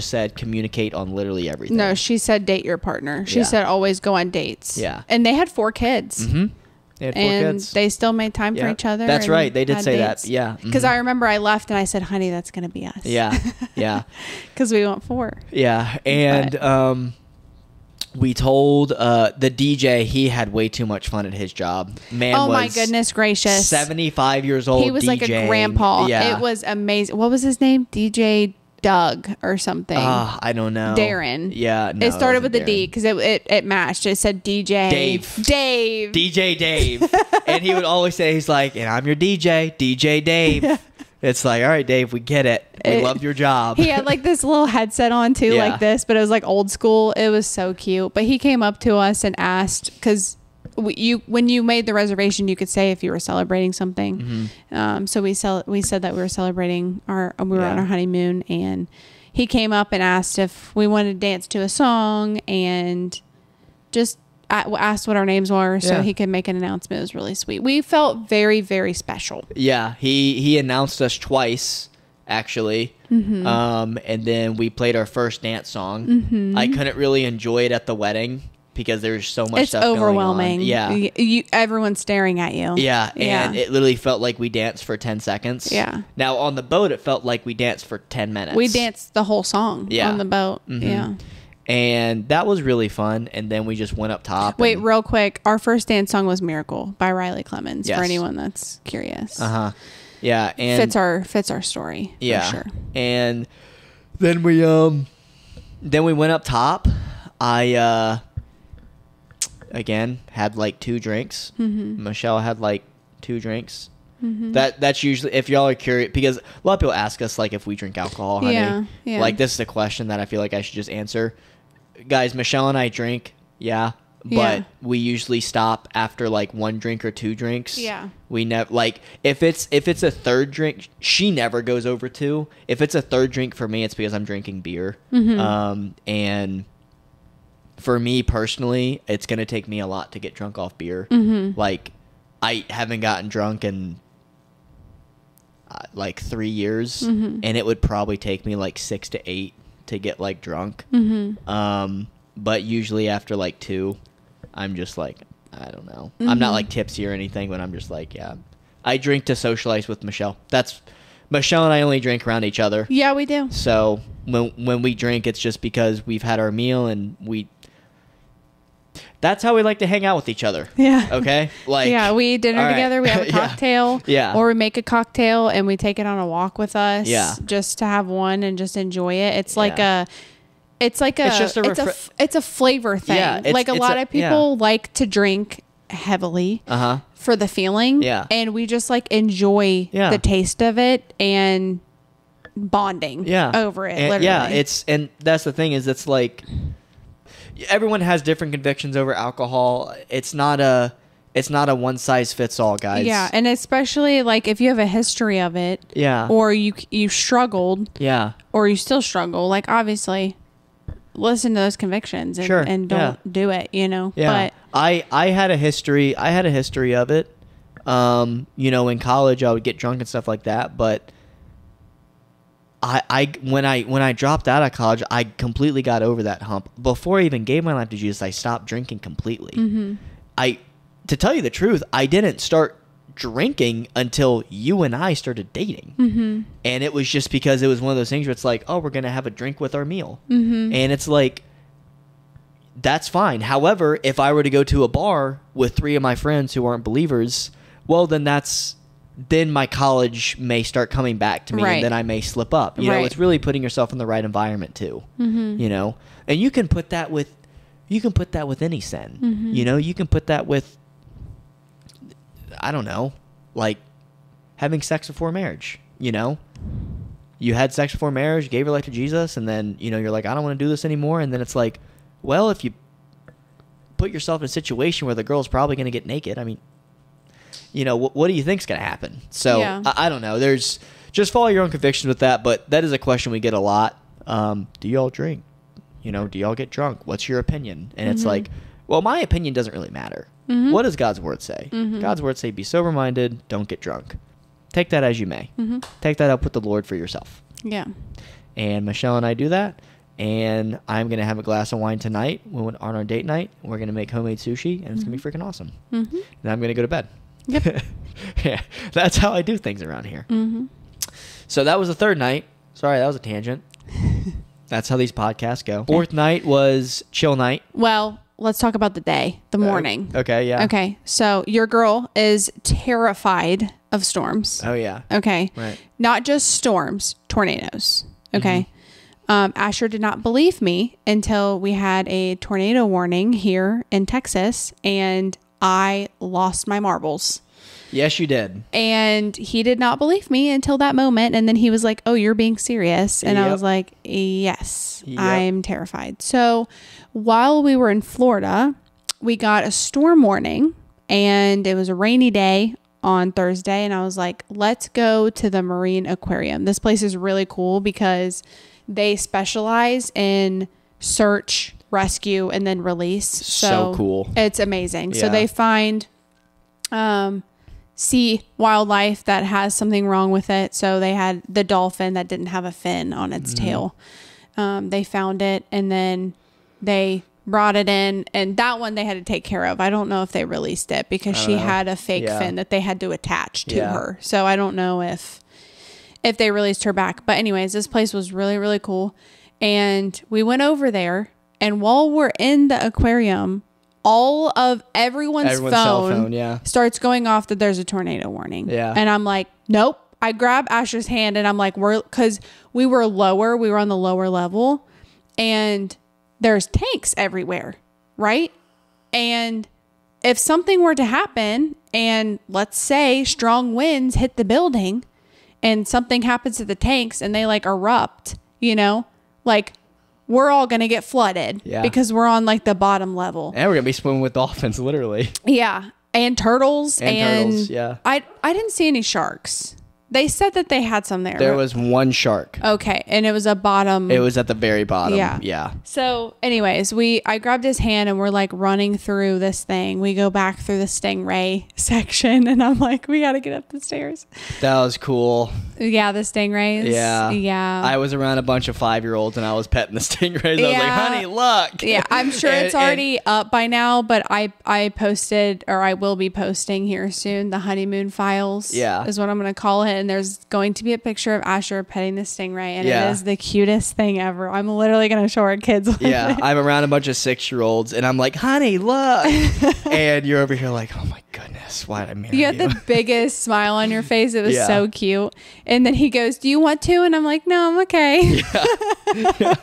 said communicate on literally everything. No, she said date your partner. She said always go on dates. Yeah. And they had 4 kids. They had 4 kids. They still made time for each other. That's right. They did say dates. That. Yeah. Because I remember I left and I said, honey, that's going to be us. Yeah. Yeah. Because we want 4. Yeah. And we told the DJ he had way too much fun at his job. Man, oh my goodness gracious! 75 years old. He was DJing. Like a grandpa. Yeah. It was amazing. What was his name? DJ Doug or something. I don't know. Darren. Yeah. No, it started with a D because it matched. It said DJ Dave. DJ Dave. And he would always say, he's like, and I'm your DJ Dave. It's like, all right, Dave, we get it. We love your job. He had like this little headset on too, like this, but it was like old school. It was so cute. But he came up to us and asked, because when you made the reservation, you could say if you were celebrating something. So we said that we were celebrating we were on our honeymoon, and he came up and asked if we wanted to dance to a song, and just asked what our names were so he could make an announcement. It was really sweet. We felt very, very special. Yeah, he announced us twice, actually. And then we played our first dance song. I couldn't really enjoy it at the wedding because there's so much stuff overwhelming. Going on. Yeah. Everyone's staring at you. Yeah, and it literally felt like we danced for 10 seconds. Yeah. Now, on the boat, it felt like we danced for 10 minutes. We danced the whole song on the boat. Yeah. And that was really fun. And then we just went up top. Wait, real quick. Our first dance song was Miracle by Riley Clemens, for anyone that's curious. Yeah, and fits our story. Yeah, for sure. And then we went up top. I again had like 2 drinks. Michelle had like 2 drinks. That's usually, if y'all are curious, because a lot of people ask us like if we drink alcohol, honey. Yeah. Like this is a question that I feel like I should just answer. Guys, Michelle and I drink, but we usually stop after like 1 drink or 2 drinks. Yeah. We never, like, if it's a 3rd drink, she never goes over 2. If it's a 3rd drink for me, it's because I'm drinking beer. And for me personally, it's gonna take me a lot to get drunk off beer. Like, I haven't gotten drunk in like 3 years, and it would probably take me like 6 to 8 to get like drunk. But usually after like 2, I'm just like, I don't know. I'm not like tipsy or anything, but I'm just like, I drink to socialize with Michelle. That's Michelle and I only drink around each other. Yeah, we do. So when we drink, it's just because we've had our meal and that's how we like to hang out with each other. Yeah. Okay? Like, yeah, we eat dinner together, we have a cocktail. Yeah. Or we make a cocktail and we take it on a walk with us. Yeah. Just to have one and just enjoy it. It's like it's a flavor thing. Yeah, like a lot of people like to drink heavily for the feeling. Yeah. And we just like enjoy the taste of it and bonding over it. And, and that's the thing is it's like everyone has different convictions over alcohol. It's not a one size fits all, guys. Yeah, and especially like if you have a history of it, or you struggled, or you still struggle, like obviously listen to those convictions and don't do it, you know. Yeah. But I had a history of it. You know, in college I would get drunk and stuff like that, but when I dropped out of college, I completely got over that hump. Before I even gave my life to Jesus, I stopped drinking completely. To tell you the truth, I didn't start drinking until you and I started dating. And it was just because it was one of those things where it's like, oh, we're going to have a drink with our meal. And it's like, that's fine. However, if I were to go to a bar with 3 of my friends who aren't believers, well, then my college may start coming back to me, and then I may slip up. You know, it's really putting yourself in the right environment too. You know, and you can put that with any sin. You know, you can put that with, I don't know, like having sex before marriage. You know, you had sex before marriage, gave your life to Jesus, and then, you know, you're like, I don't want to do this anymore. And then it's like, well, if you put yourself in a situation where the girl's probably going to get naked, I mean, you know, what do you think's going to happen? So I don't know. There's just follow your own convictions with that. But that is a question we get a lot. Do y'all drink? You know, do y'all get drunk? What's your opinion? And it's like, well, my opinion doesn't really matter. What does God's word say? God's word say, be sober minded. Don't get drunk. Take that as you may. Take that up with the Lord for yourself. Yeah. And Michelle and I do that. And I'm going to have a glass of wine tonight on our date night. We're going to make homemade sushi, and it's going to be freaking awesome. And I'm going to go to bed. Yep. Yeah, that's how I do things around here. So that was the 3rd night. Sorry, that was a tangent. That's how these podcasts go. 4th night was chill night. Well, let's talk about the morning. Okay, yeah. Okay, so your girl is terrified of storms. Oh, yeah. Okay. Right. Not just storms, tornadoes. Okay. Asher did not believe me until we had a tornado warning here in Texas, and I lost my marbles. Yes, you did. And he did not believe me until that moment. And then he was like, oh, you're being serious. And I was like, yes, I'm terrified. So while we were in Florida, we got a storm warning, and it was a rainy day on Thursday. And I was like, let's go to the Marine Aquarium. This place is really cool because they specialize in search, rescue, and then release. So cool. It's amazing. So they find sea wildlife that has something wrong with it. So they had the dolphin that didn't have a fin on its tail. They found it, and then they brought it in, and that one they had to take care of. I don't know if they released it because she had a fake fin that they had to attach to her. So I don't know if they released her back. But anyways, this place was really, really cool. And we went over there, and while we're in the aquarium, all of everyone's phone starts going off that there's a tornado warning. Yeah. And I'm like, nope, I grab Asher's hand and I'm like, because we were on the lower level and there's tanks everywhere, right? And if something were to happen and let's say strong winds hit the building and something happens to the tanks and they like erupt, you know, like we're all going to get flooded because we're on like the bottom level. And we're going to be swimming with dolphins, literally. Yeah. And turtles. And turtles, yeah. I didn't see any sharks. They said that they had some there. There was one shark. Okay. And it was a bottom. It was at the very bottom. Yeah. Yeah. So anyways, I grabbed his hand and we're like running through this thing. We go back through the stingray section and I'm like, we got to get up the stairs. That was cool. Yeah. The stingrays. Yeah. Yeah. I was around a bunch of 5-year-olds and I was petting the stingrays. I was like, honey, look. Yeah. I'm sure it's already up by now, but I posted, or I will be posting here soon, the honeymoon files. Yeah. Is what I'm going to call it. And there's going to be a picture of Asher petting the stingray and it is the cutest thing ever. I'm literally going to show our kids. Yeah. I'm around a bunch of 6-year-olds and I'm like, honey, look. And you're over here like, oh my goodness, why did I marry you? You had the biggest smile on your face. It was so cute. And then he goes, do you want to? And I'm like, no, I'm okay. Yeah.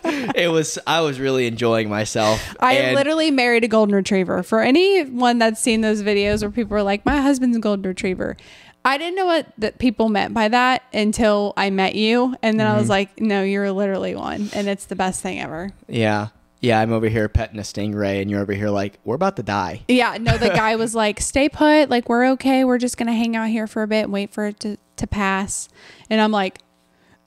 I was really enjoying myself. I literally married a golden retriever. For anyone that's seen those videos where people are like, my husband's a golden retriever. I didn't know what that people meant by that until I met you. And then I was like, no, you're literally one. And it's the best thing ever. Yeah. Yeah, I'm over here petting a stingray and you're over here like, we're about to die. Yeah, no, the guy was like, stay put. Like, we're okay. We're just going to hang out here for a bit and wait for it to pass. And I'm like,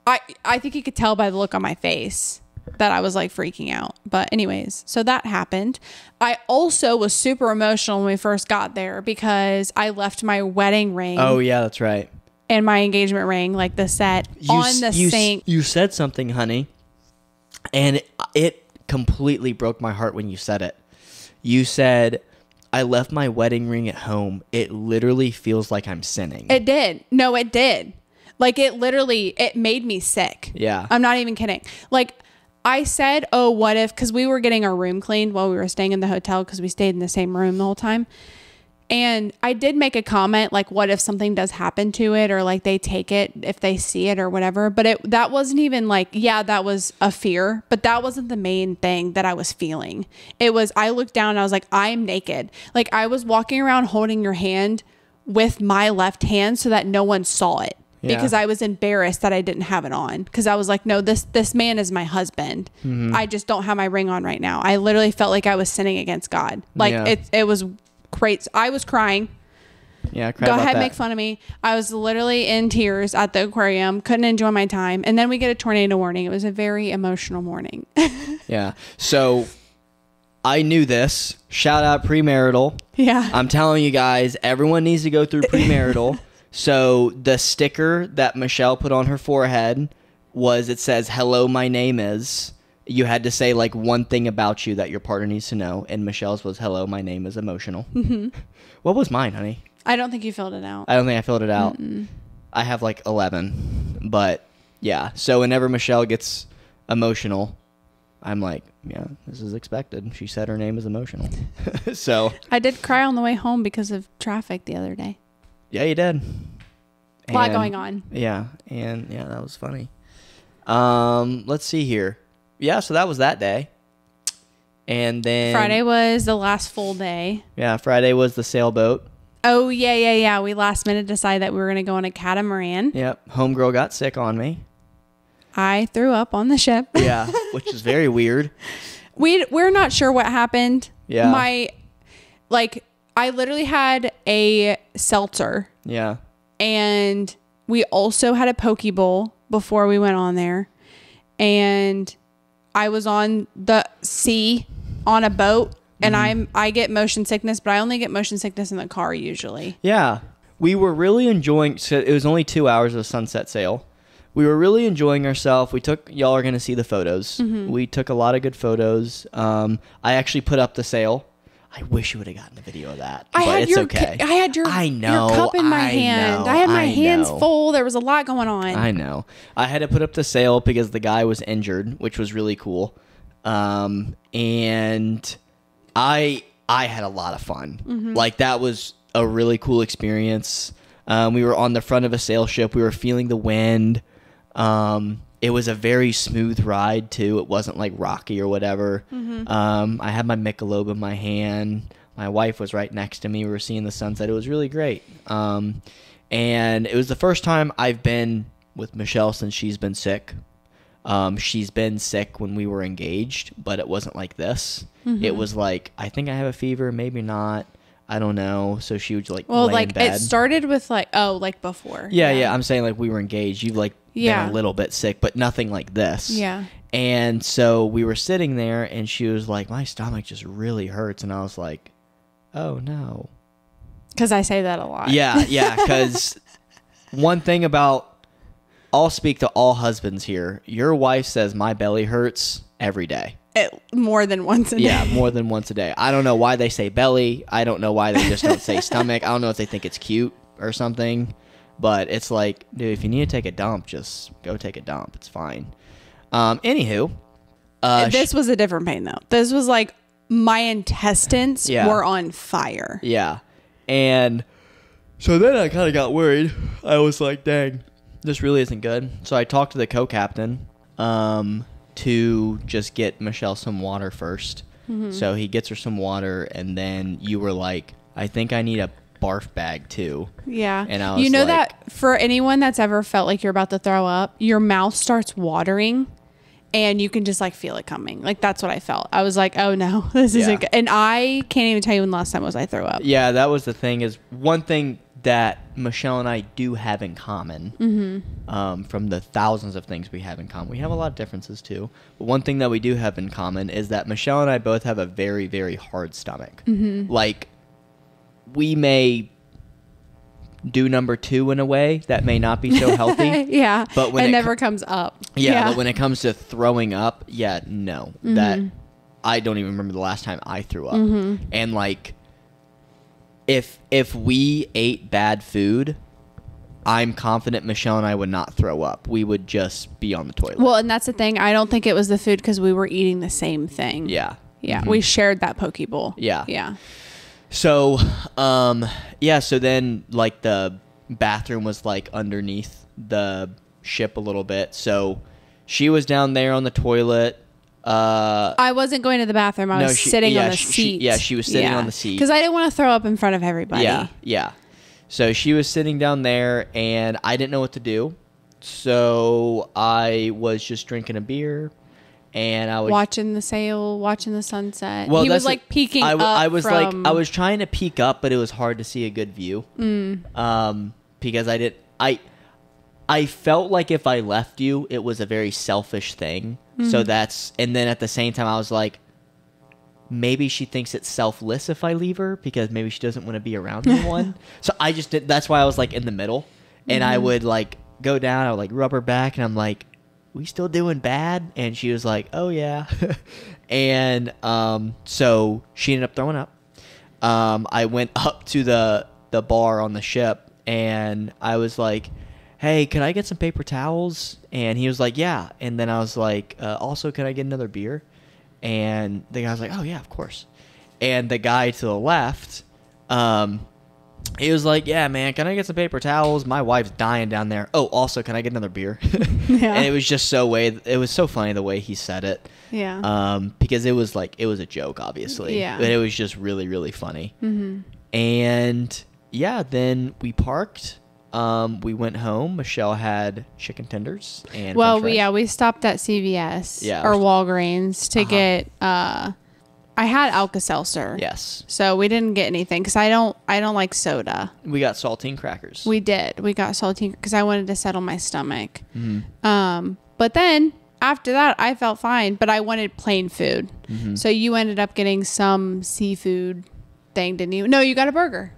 I think he could tell by the look on my face that I was like freaking out. But anyways, so that happened. I also was super emotional when we first got there because I left my wedding ring. Oh, yeah, that's right. And my engagement ring, like the set, on the sink. You said something, honey, and it completely broke my heart when you said it. You said, I left my wedding ring at home. It literally feels like I'm sinning. It did. No, it did. Like it made me sick. Yeah. I'm not even kidding. Like I said, oh, what if, because we were getting our room cleaned while we were staying in the hotel because we stayed in the same room the whole time. And I did make a comment like, what if something does happen to it or like they take it if they see it or whatever. But that wasn't even like, yeah, that was a fear, but that wasn't the main thing that I was feeling. It was, I looked down and I was like, I'm naked. Like I was walking around holding your hand with my left hand so that no one saw it. Yeah. Because I was embarrassed that I didn't have it on. Because I was like, no, this man is my husband. Mm-hmm. I just don't have my ring on right now. I literally felt like I was sinning against God. Like it was great. I was crying. Yeah, go ahead, make fun of me. I was literally in tears at the aquarium. Couldn't enjoy my time. And then we get a tornado warning. It was a very emotional morning. Yeah. So I knew this. Shout out premarital. Yeah. I'm telling you guys, everyone needs to go through premarital. So the sticker that Michelle put on her forehead it says, hello, my name is. You had to say like one thing about you that your partner needs to know. And Michelle's was, hello, my name is emotional. Mm-hmm. What was mine, honey? I don't think you filled it out. I don't think I filled it out. Mm-mm. I have like 11. But yeah. So whenever Michelle gets emotional, I'm like, yeah, this is expected. She said her name is emotional. So I did cry on the way home because of traffic the other day. Yeah, you did. A lot going on. Yeah, and yeah, that was funny. Let's see here. Yeah, so that was that day. And then Friday was the last full day. Yeah, Friday was the sailboat. Oh, yeah. We last minute decided that we were going to go on a catamaran. Yep. Homegirl got sick on me. I threw up on the ship. Yeah, which is very weird. We're not sure what happened. Yeah. I literally had a seltzer. Yeah. And we also had a poke bowl before we went on there. And I was on the sea on a boat. And I get motion sickness, but I only get motion sickness in the car usually. Yeah. We were really enjoying, so it was only 2 hours of sunset sail. We were really enjoying ourselves. Y'all are going to see the photos. Mm-hmm. We took a lot of good photos. I actually put up the sail. I wish you would have gotten a video of that, but it's okay. I had your cup in my hand. I had my hands full. There was a lot going on. I know. I had to put up the sail because the guy was injured, which was really cool. And I had a lot of fun. Mm-hmm. Like that was a really cool experience. We were on the front of a sail ship. We were feeling the wind. It was a very smooth ride too. It wasn't like rocky or whatever. I had my Michelob in my hand. My wife was right next to me. We were seeing the sunset. It was really great. And it was the first time I've been with Michelle since she's been sick. She's been sick when we were engaged, but it wasn't like this. It was like, I think I have a fever, maybe not. I don't know. So she would like lay in bed. It started with like before. Yeah. I'm saying like we were engaged. You've like been a little bit sick, but nothing like this. Yeah. And so we were sitting there and she was like, my stomach just really hurts. And I was like, oh no. Because I say that a lot. Yeah. Because one thing about, I'll speak to all husbands here. Your wife says my belly hurts every day. More than once a day. Yeah, more than once a day. I don't know why they say belly. I don't know why they just don't say stomach. I don't know if they think it's cute or something. But it's like, dude, if you need to take a dump, just go take a dump. It's fine. Anywho. This was a different pain, though. This was like my intestines were on fire. Yeah. And so then I kind of got worried. I was like, dang. This really isn't good. So I talked to the co-captain to just get Michelle some water first. So he gets her some water, and then you were like, I think I need a barf bag too. Yeah. And I was like, that for anyone that's ever felt like you're about to throw up, your mouth starts watering and you can just like feel it coming. Like that's what I felt. I was like, oh no, this isn't good. And I can't even tell you when the last time was I threw up. Yeah, that was the thing. Is one thing that Michelle and I do have in common, from the thousands of things we have in common. We have a lot of differences too. But one thing that we do have in common is that Michelle and I both have a very, very hard stomach. Like, we may do number 2 in a way that may not be so healthy. But when it never comes up. But when it comes to throwing up, no. That I don't even remember the last time I threw up. And like, if we ate bad food, I'm confident Michelle and I would not throw up. We would just be on the toilet. Well, and that's the thing. I don't think it was the food because we were eating the same thing. Yeah. We shared that poke bowl. Yeah. So, so then like the bathroom was like underneath the ship a little bit. So she was down there on the toilet. I wasn't going to the bathroom. I was sitting on the seat. She was sitting on the seat. Because I didn't want to throw up in front of everybody. Yeah. So she was sitting down there, and I didn't know what to do. So I was just drinking a beer, and I was watching the sail, watching the sunset. Well, he was like peeking up. I was trying to peek up, but it was hard to see a good view. Because I felt like if I left you, it was a very selfish thing. So and then at the same time, I was like, maybe she thinks it's selfless if I leave her because maybe she doesn't want to be around anyone. So I just did, that's why I was like in the middle, and I would like go down, I would like rub her back, and I'm like, we still doing bad? And she was like, oh yeah. And so she ended up throwing up. I went up to the bar on the ship, and I was like, hey, can I get some paper towels? And he was like, yeah. And then I was like, also, can I get another beer? And the guy was like, oh, yeah, of course. And the guy to the left, he was like, yeah, man, can I get some paper towels? My wife's dying down there. Oh, also, can I get another beer? And it was just it was so funny the way he said it. Yeah. Because it was a joke, obviously. Yeah. But it was just really, really funny. And yeah, then we parked. We went home. Michelle had chicken tenders and we stopped at CVS or Walgreens to get I had Alka-Seltzer. Yes. So we didn't get anything because I don't like soda. We got saltine crackers. We did. We got saltine because I wanted to settle my stomach. But then after that I felt fine, but I wanted plain food. So you ended up getting some seafood thing, didn't you? No, you got a burger.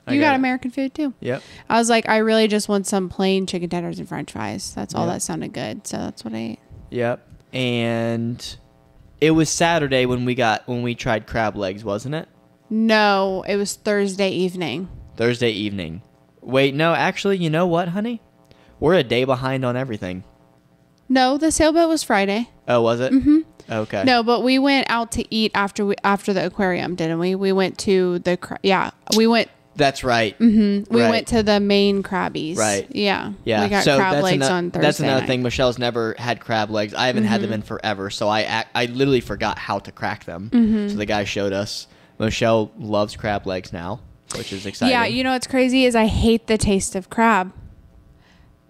You got American food too. Yep. I was like, I really just want some plain chicken tenders and French fries. That's all that sounded good. So that's what I ate. Yep. And it was Saturday when we tried crab legs, wasn't it? No, it was Thursday evening. Thursday evening. Wait, no, actually, you know what, honey? We're a day behind on everything. No, the sailboat was Friday. Oh, was it? Okay. No, but we went out to eat after the aquarium, didn't we? We went to we went That's right. Mm-hmm. We went to the main Krabbies. Right. Yeah. Yeah. We got crab legs on Thursday. That's another night. thing. Michelle's never had crab legs. I haven't had them in forever, so I literally forgot how to crack them. So the guy showed us. Michelle loves crab legs now, which is exciting. Yeah. You know what's crazy is I hate the taste of crab,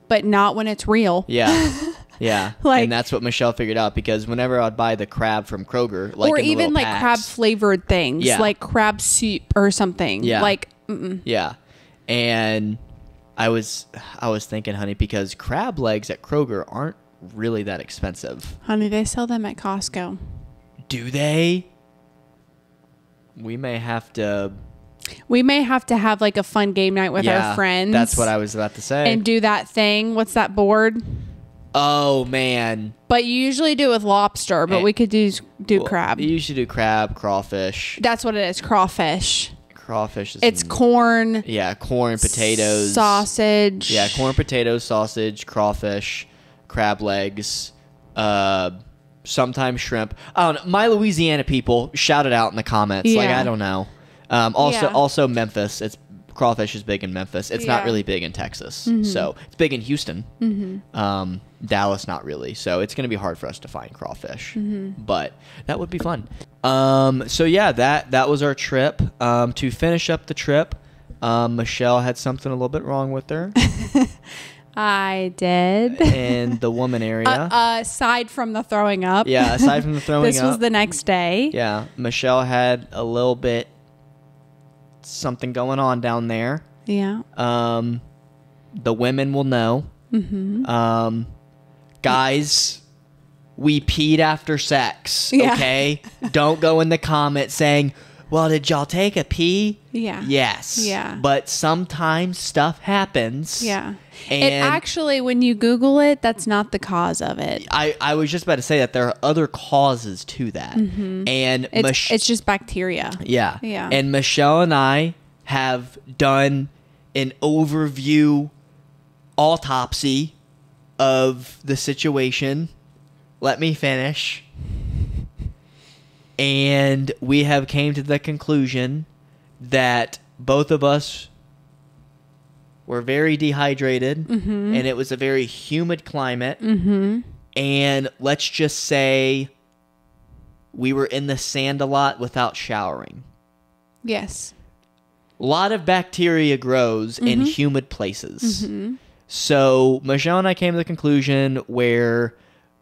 but not when it's real. Yeah. Yeah, and that's what Michelle figured out, because whenever I'd buy the crab from Kroger, like, or in even like packs, crab flavored things, like crab soup or something. Yeah, like yeah. And I was thinking, honey, because crab legs at Kroger aren't really that expensive. Honey, they sell them at Costco. Do they? We may have to have like a fun game night with our friends. That's what I was about to say. And do that thing. What's that board? Oh, man. But you usually do it with lobster, but we could do crab. You usually do crab, crawfish. That's what it is, crawfish. Crawfish is... It's corn. Yeah, corn, potatoes. Sausage. Yeah, corn, potatoes, sausage, crawfish, crab legs, sometimes shrimp. I don't know. My Louisiana people, shout it out in the comments. Yeah. Like, I don't know. Also Memphis. Crawfish is big in Memphis. It's not really big in Texas. So it's big in Houston. Dallas, not really. So it's going to be hard for us to find crawfish, but that would be fun. So yeah, that was our trip. To finish up the trip, Michelle had something a little bit wrong with her. I did. In the woman area. Aside from the throwing up. Yeah, aside from the throwing this up. This was the next day. Yeah, Michelle had a little bit something going on down there. Yeah. The women will know. Guys, we peed after sex. Okay? Don't go in the comments saying, well, did y'all take a pee? Yeah. Yes. Yeah. But sometimes stuff happens. Yeah. And it actually, when you Google it, that's not the cause of it. I was just about to say that there are other causes to that. And it's just bacteria. Yeah. Yeah. And Michelle and I have done an overview autopsy of the situation. Let me finish. And we have came to the conclusion that both of us were very dehydrated, and it was a very humid climate. And let's just say we were in the sand a lot without showering. Yes. A lot of bacteria grows in humid places. So Michelle and I came to the conclusion where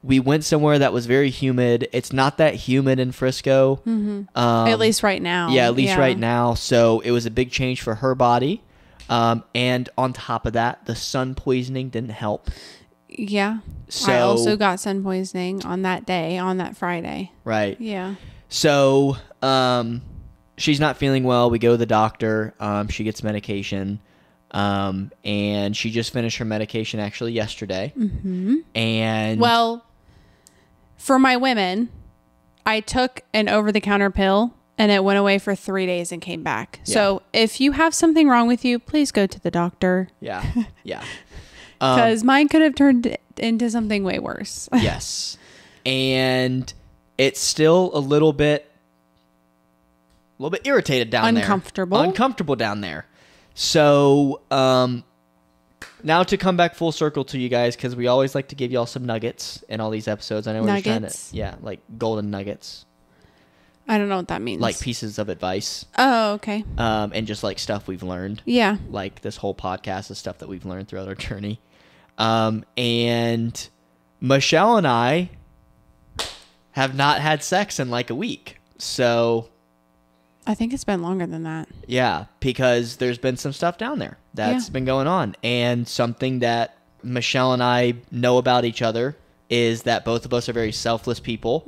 we went somewhere that was very humid. It's not that humid in Frisco. At least right now. Yeah, at least right now. So it was a big change for her body. And on top of that, the sun poisoning didn't help. Yeah. So I also got sun poisoning on that day, on that Friday. Right. Yeah. So she's not feeling well. We go to the doctor. She gets medication. And she just finished her medication actually yesterday. And well, for my women, I took an over-the-counter pill and it went away for 3 days and came back. Yeah. So if you have something wrong with you, please go to the doctor. Yeah. Yeah. Because mine could have turned into something way worse. Yes. And it's still a little bit irritated down there. Uncomfortable down there. So, now to come back full circle to you guys, because we always like to give y'all some nuggets in all these episodes. I know we're just trying to, like golden nuggets. I don't know what that means. Like pieces of advice. Oh, okay. And just like stuff we've learned. Yeah. Like this whole podcast is stuff that we've learned throughout our journey. And Michelle and I have not had sex in like a week. So I think it's been longer than that. Yeah, because there's been some stuff down there that's been going on. And something that Michelle and I know about each other is that both of us are very selfless people.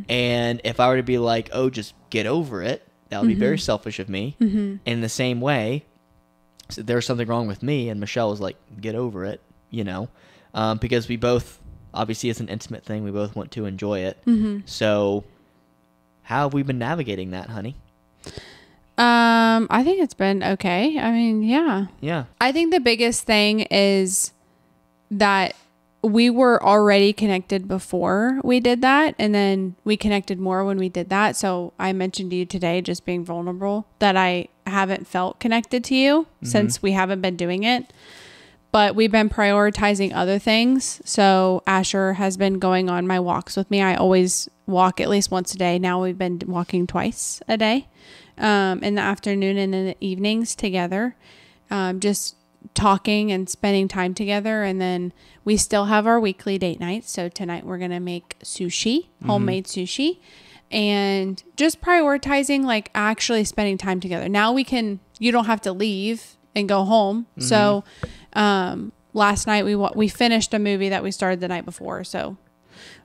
And if I were to be like, oh, just get over it, that would be very selfish of me. In the same way, so there's something wrong with me, and Michelle was like, get over it, you know? Because we both, obviously it's an intimate thing, we both want to enjoy it. So how have we been navigating that, honey? I think it's been okay. I mean, yeah. Yeah. I think the biggest thing is that we were already connected before we did that. And then we connected more when we did that. So I mentioned to you today, just being vulnerable, that I haven't felt connected to you since we haven't been doing it. But we've been prioritizing other things. So Asher has been going on my walks with me. I always walk at least once a day. Now we've been walking twice a day, in the afternoon and in the evenings together, just talking and spending time together. And then we still have our weekly date nights. So tonight we're going to make sushi, homemade sushi, and just prioritizing like actually spending time together. Now you don't have to leave and go home. So, last night we finished a movie that we started the night before. So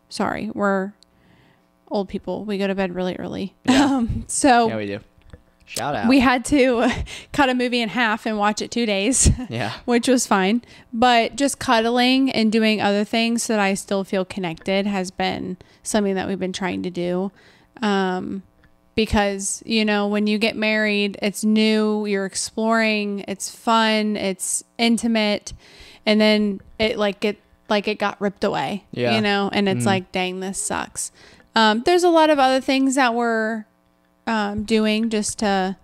sorry, we're old people. We go to bed really early. Yeah. Yeah, we do. Shout out. We had to cut a movie in half and watch it 2 days. Yeah. Which was fine. But just cuddling and doing other things so that I still feel connected has been something that we've been trying to do. Because, when you get married, it's new, you're exploring, it's fun, it's intimate. And then it got ripped away, and it's like, dang, this sucks. There's a lot of other things that we're doing just to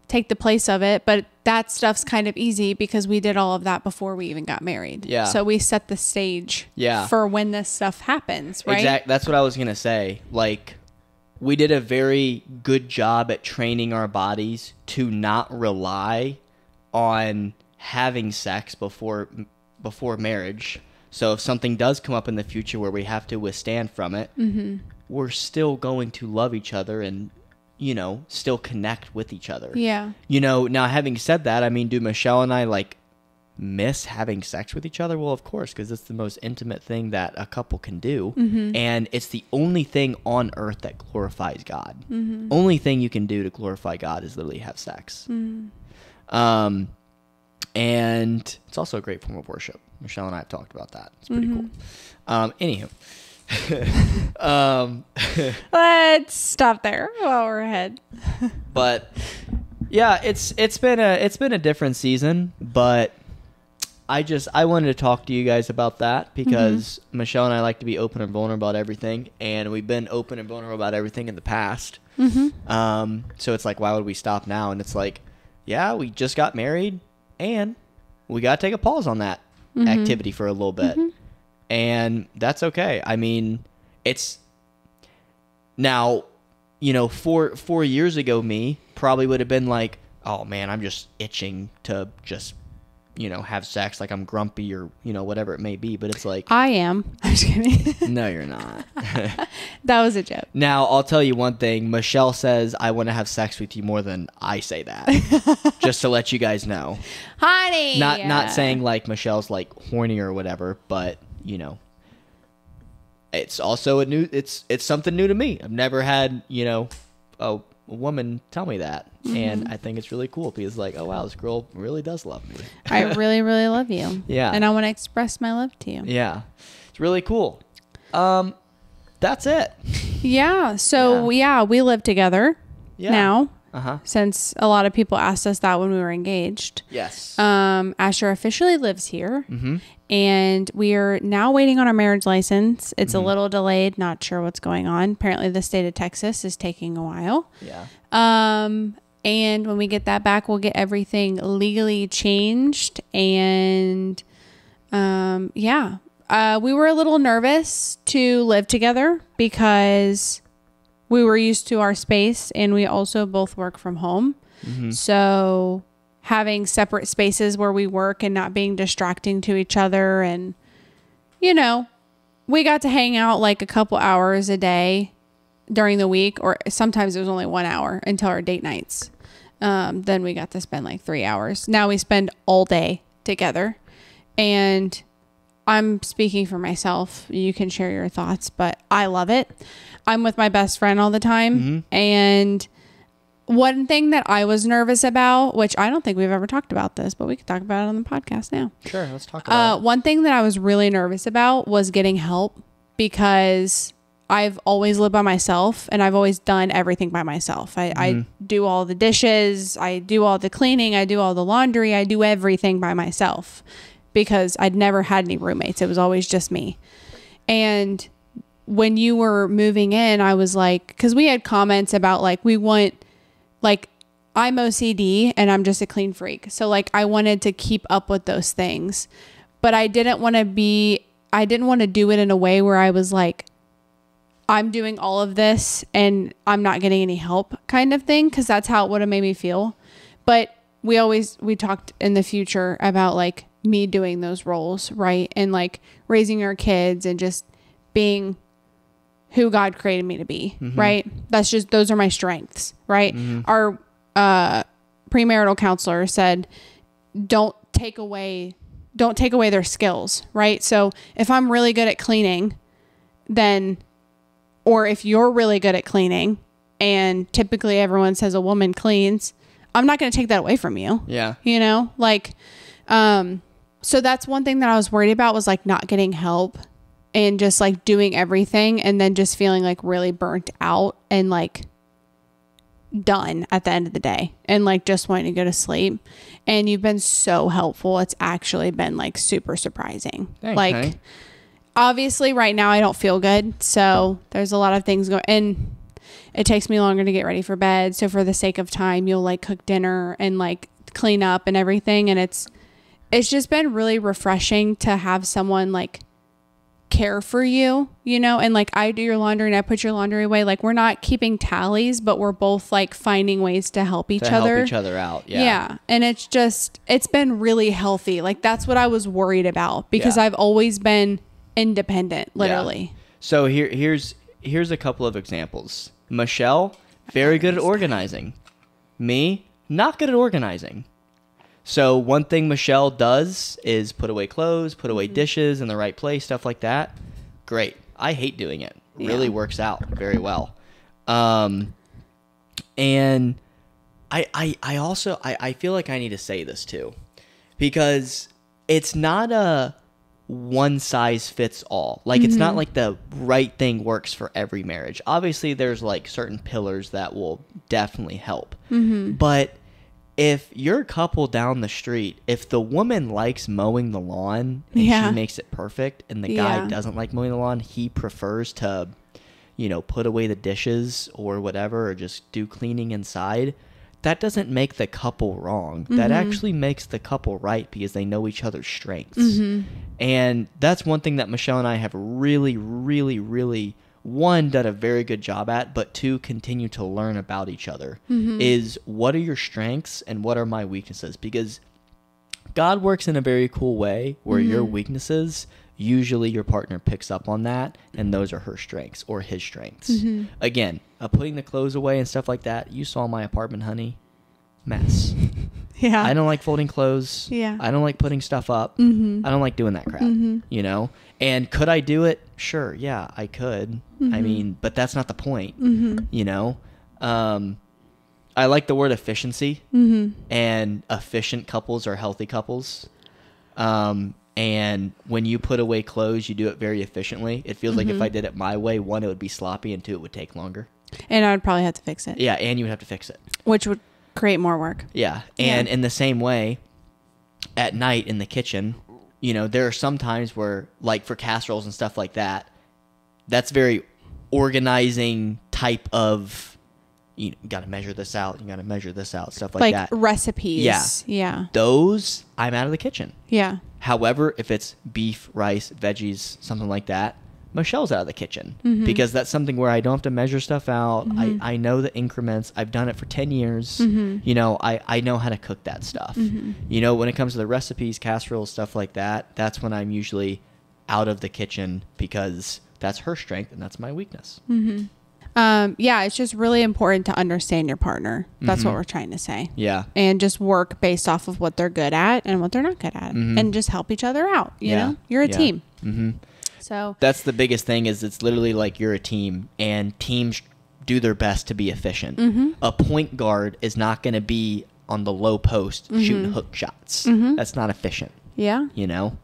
take the place of it, but that stuff's kind of easy because we did all of that before we even got married. Yeah. So we set the stage for when this stuff happens, right? Exactly. That's what I was going to say. Like, we did a very good job at training our bodies to not rely on having sex before marriage. So if something does come up in the future where we have to withstand from it, we're still going to love each other and, still connect with each other. Yeah. Now having said that, I mean, do Michelle and I miss having sex with each other? Well, of course, because it's the most intimate thing that a couple can do. And it's the only thing on earth that glorifies God. Only thing you can do to glorify God is literally have sex. And it's also a great form of worship. Michelle and I have talked about that. It's pretty cool. Anywho. Let's stop there while we're ahead. But yeah, it's been a different season, but I wanted to talk to you guys about that because Michelle and I like to be open and vulnerable about everything, and we've been open and vulnerable about everything in the past. So it's like, why would we stop now? And it's like, yeah, we just got married and we got to take a pause on that activity for a little bit. And that's okay. I mean, it's now, 4 years ago, me probably would have been like, oh man, I'm just itching to just, have sex. Like I'm grumpy or, whatever it may be. But it's like, I am. I'm just kidding. No, you're not. That was a joke. Now, I'll tell you one thing. Michelle says, I want to have sex with you more than I say that. Just to let you guys know. Honey. Not saying like Michelle's like horny or whatever, but it's also it's something new to me. I've never had, a woman tell me that. And I think it's really cool because like, oh wow, this girl really does love me. I really, really love you. Yeah. And I want to express my love to you. Yeah. It's really cool. That's it. Yeah. So we live together now. Since a lot of people asked us that when we were engaged. Yes. Asher officially lives here. And we are now waiting on our marriage license. It's a little delayed. Not sure what's going on. Apparently the state of Texas is taking a while. Yeah. And when we get that back, we'll get everything legally changed. And, we were a little nervous to live together because we were used to our space and we also both work from home. So having separate spaces where we work and not being distracting to each other. And, we got to hang out like a couple hours a day during the week, or sometimes it was only 1 hour until our date nights. Then we got to spend like 3 hours. Now we spend all day together. And I'm speaking for myself. You can share your thoughts, but I love it. I'm with my best friend all the time. And one thing that I was nervous about, which I don't think we've ever talked about this, but we could talk about it on the podcast now. Sure, let's talk about it. One thing that I was really nervous about was getting help because I've always lived by myself and I've always done everything by myself. I do all the dishes, I do all the cleaning, I do all the laundry, I do everything by myself because I'd never had any roommates. It was always just me. And when you were moving in, I was like, because we had comments about like, we want, like, I'm OCD and I'm just a clean freak. So like, I wanted to keep up with those things, but I didn't want to do it in a way where I was like, I'm doing all of this and I'm not getting any help kind of thing. Cause that's how it would have made me feel. But we talked in the future about like me doing those roles. Right. And like raising our kids and just being who God created me to be. Mm-hmm. Right. Those are my strengths. Right. Mm-hmm. Our premarital counselor said, don't take away their skills. Right. So if I'm really good at cleaning, or if you're really good at cleaning, and typically everyone says a woman cleans, I'm not going to take that away from you. Yeah. You know, like, so that's one thing that I was worried about, was like not getting help and just like doing everything and then just feeling like really burnt out and like done at the end of the day and like just wanting to go to sleep. And you've been so helpful. It's actually been like super surprising. Thanks, like, honey. Obviously right now I don't feel good. So there's a lot of things going, and it takes me longer to get ready for bed. So for the sake of time, you'll like cook dinner and like clean up and everything. And it's just been really refreshing to have someone like care for you, you know, and like I do your laundry and I put your laundry away. Like we're not keeping tallies, but we're both like finding ways to help each other. Help each other out. Yeah. Yeah. And it's been really healthy. Like that's what I was worried about, because I've always been independent, literally. Yeah. So here's a couple of examples. Michelle, very good at organizing. Me, not good at organizing. So one thing Michelle does is put away clothes, put away dishes in the right place, stuff like that. Great. I hate doing it. Really works out very well. And I also feel like I need to say this too, because it's not a one size fits all. Like it's not like the right thing works for every marriage. Obviously there's like certain pillars that will definitely help. But if your couple down the street, if the woman likes mowing the lawn and she makes it perfect, and the guy doesn't like mowing the lawn, he prefers to, you know, put away the dishes or whatever, or just do cleaning inside, that doesn't make the couple wrong. That actually makes the couple right, because they know each other's strengths. And that's one thing that Michelle and I have really, really, really, one, done a very good job at, but two, continue to learn about each other, is what are your strengths and what are my weaknesses? Because God works in a very cool way where your weaknesses, usually your partner picks up on that, and those are her strengths or his strengths. Again, putting the clothes away and stuff like that. You saw my apartment, honey. Mess. Yeah. I don't like folding clothes. Yeah. I don't like putting stuff up. I don't like doing that crap, you know? And could I do it? Sure. Yeah, I could. I mean, but that's not the point, you know? I like the word efficiency, and efficient couples are healthy couples. And when you put away clothes, you do it very efficiently. It feels like if I did it my way, one, it would be sloppy, and two, it would take longer. And I would probably have to fix it. Yeah, and you would have to fix it. Which would create more work. Yeah. And in the same way, at night in the kitchen, you know, there are some times where, like for casseroles and stuff like that, that's very organizing type of, you got to measure this out, you got to measure this out, stuff like that. Like recipes. Yeah. Yeah. Those, I'm out of the kitchen. Yeah. However, if it's beef, rice, veggies, something like that, Michelle's out of the kitchen, because that's something where I don't have to measure stuff out. I know the increments. I've done it for 10 years. You know, I know how to cook that stuff. You know, when it comes to the recipes, casseroles, stuff like that, that's when I'm usually out of the kitchen, because that's her strength and that's my weakness. Yeah, it's just really important to understand your partner. That's what we're trying to say. Yeah. And just work based off of what they're good at and what they're not good at, and just help each other out. You know, you're a team. So that's the biggest thing, is it's literally like you're a team, and teams do their best to be efficient. A point guard is not going to be on the low post shooting hook shots. That's not efficient. Yeah. You know,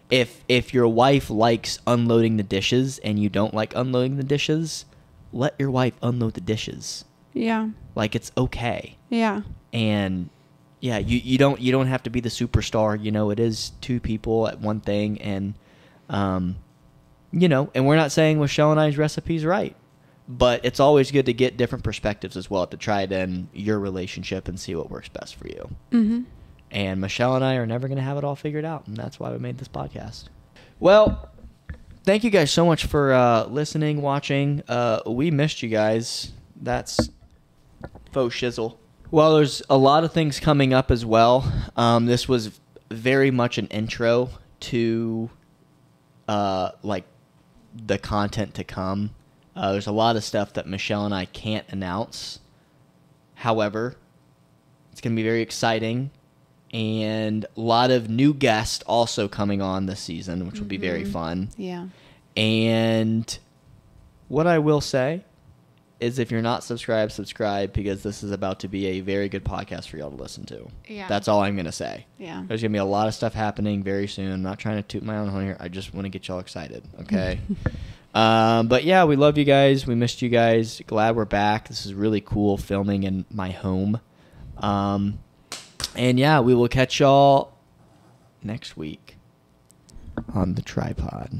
if your wife likes unloading the dishes and you don't like unloading the dishes, let your wife unload the dishes. Yeah. Like, it's okay. Yeah. And Yeah, you don't have to be the superstar. You know, it is two people at one thing, and you know, and we're not saying Michelle and I's recipe's right, but it's always good to get different perspectives as well to try it in your relationship and see what works best for you. Mm-hmm. And Michelle and I are never going to have it all figured out, and that's why we made this podcast. Well, thank you guys so much for listening, watching. We missed you guys. That's faux shizzle. Well, there's a lot of things coming up as well. This was very much an intro to like the content to come. There's a lot of stuff that Michelle and I can't announce. However, it's going to be very exciting, and a lot of new guests also coming on this season, which will be very fun. Yeah. And what I will say is, if you're not subscribed, subscribe, because this is about to be a very good podcast for y'all to listen to. Yeah. That's all I'm going to say. Yeah. There's going to be a lot of stuff happening very soon. I'm not trying to toot my own horn here. I just want to get y'all excited, okay? But yeah, we love you guys. We missed you guys. Glad we're back. This is really cool filming in my home. And yeah, we will catch y'all next week on the tripod.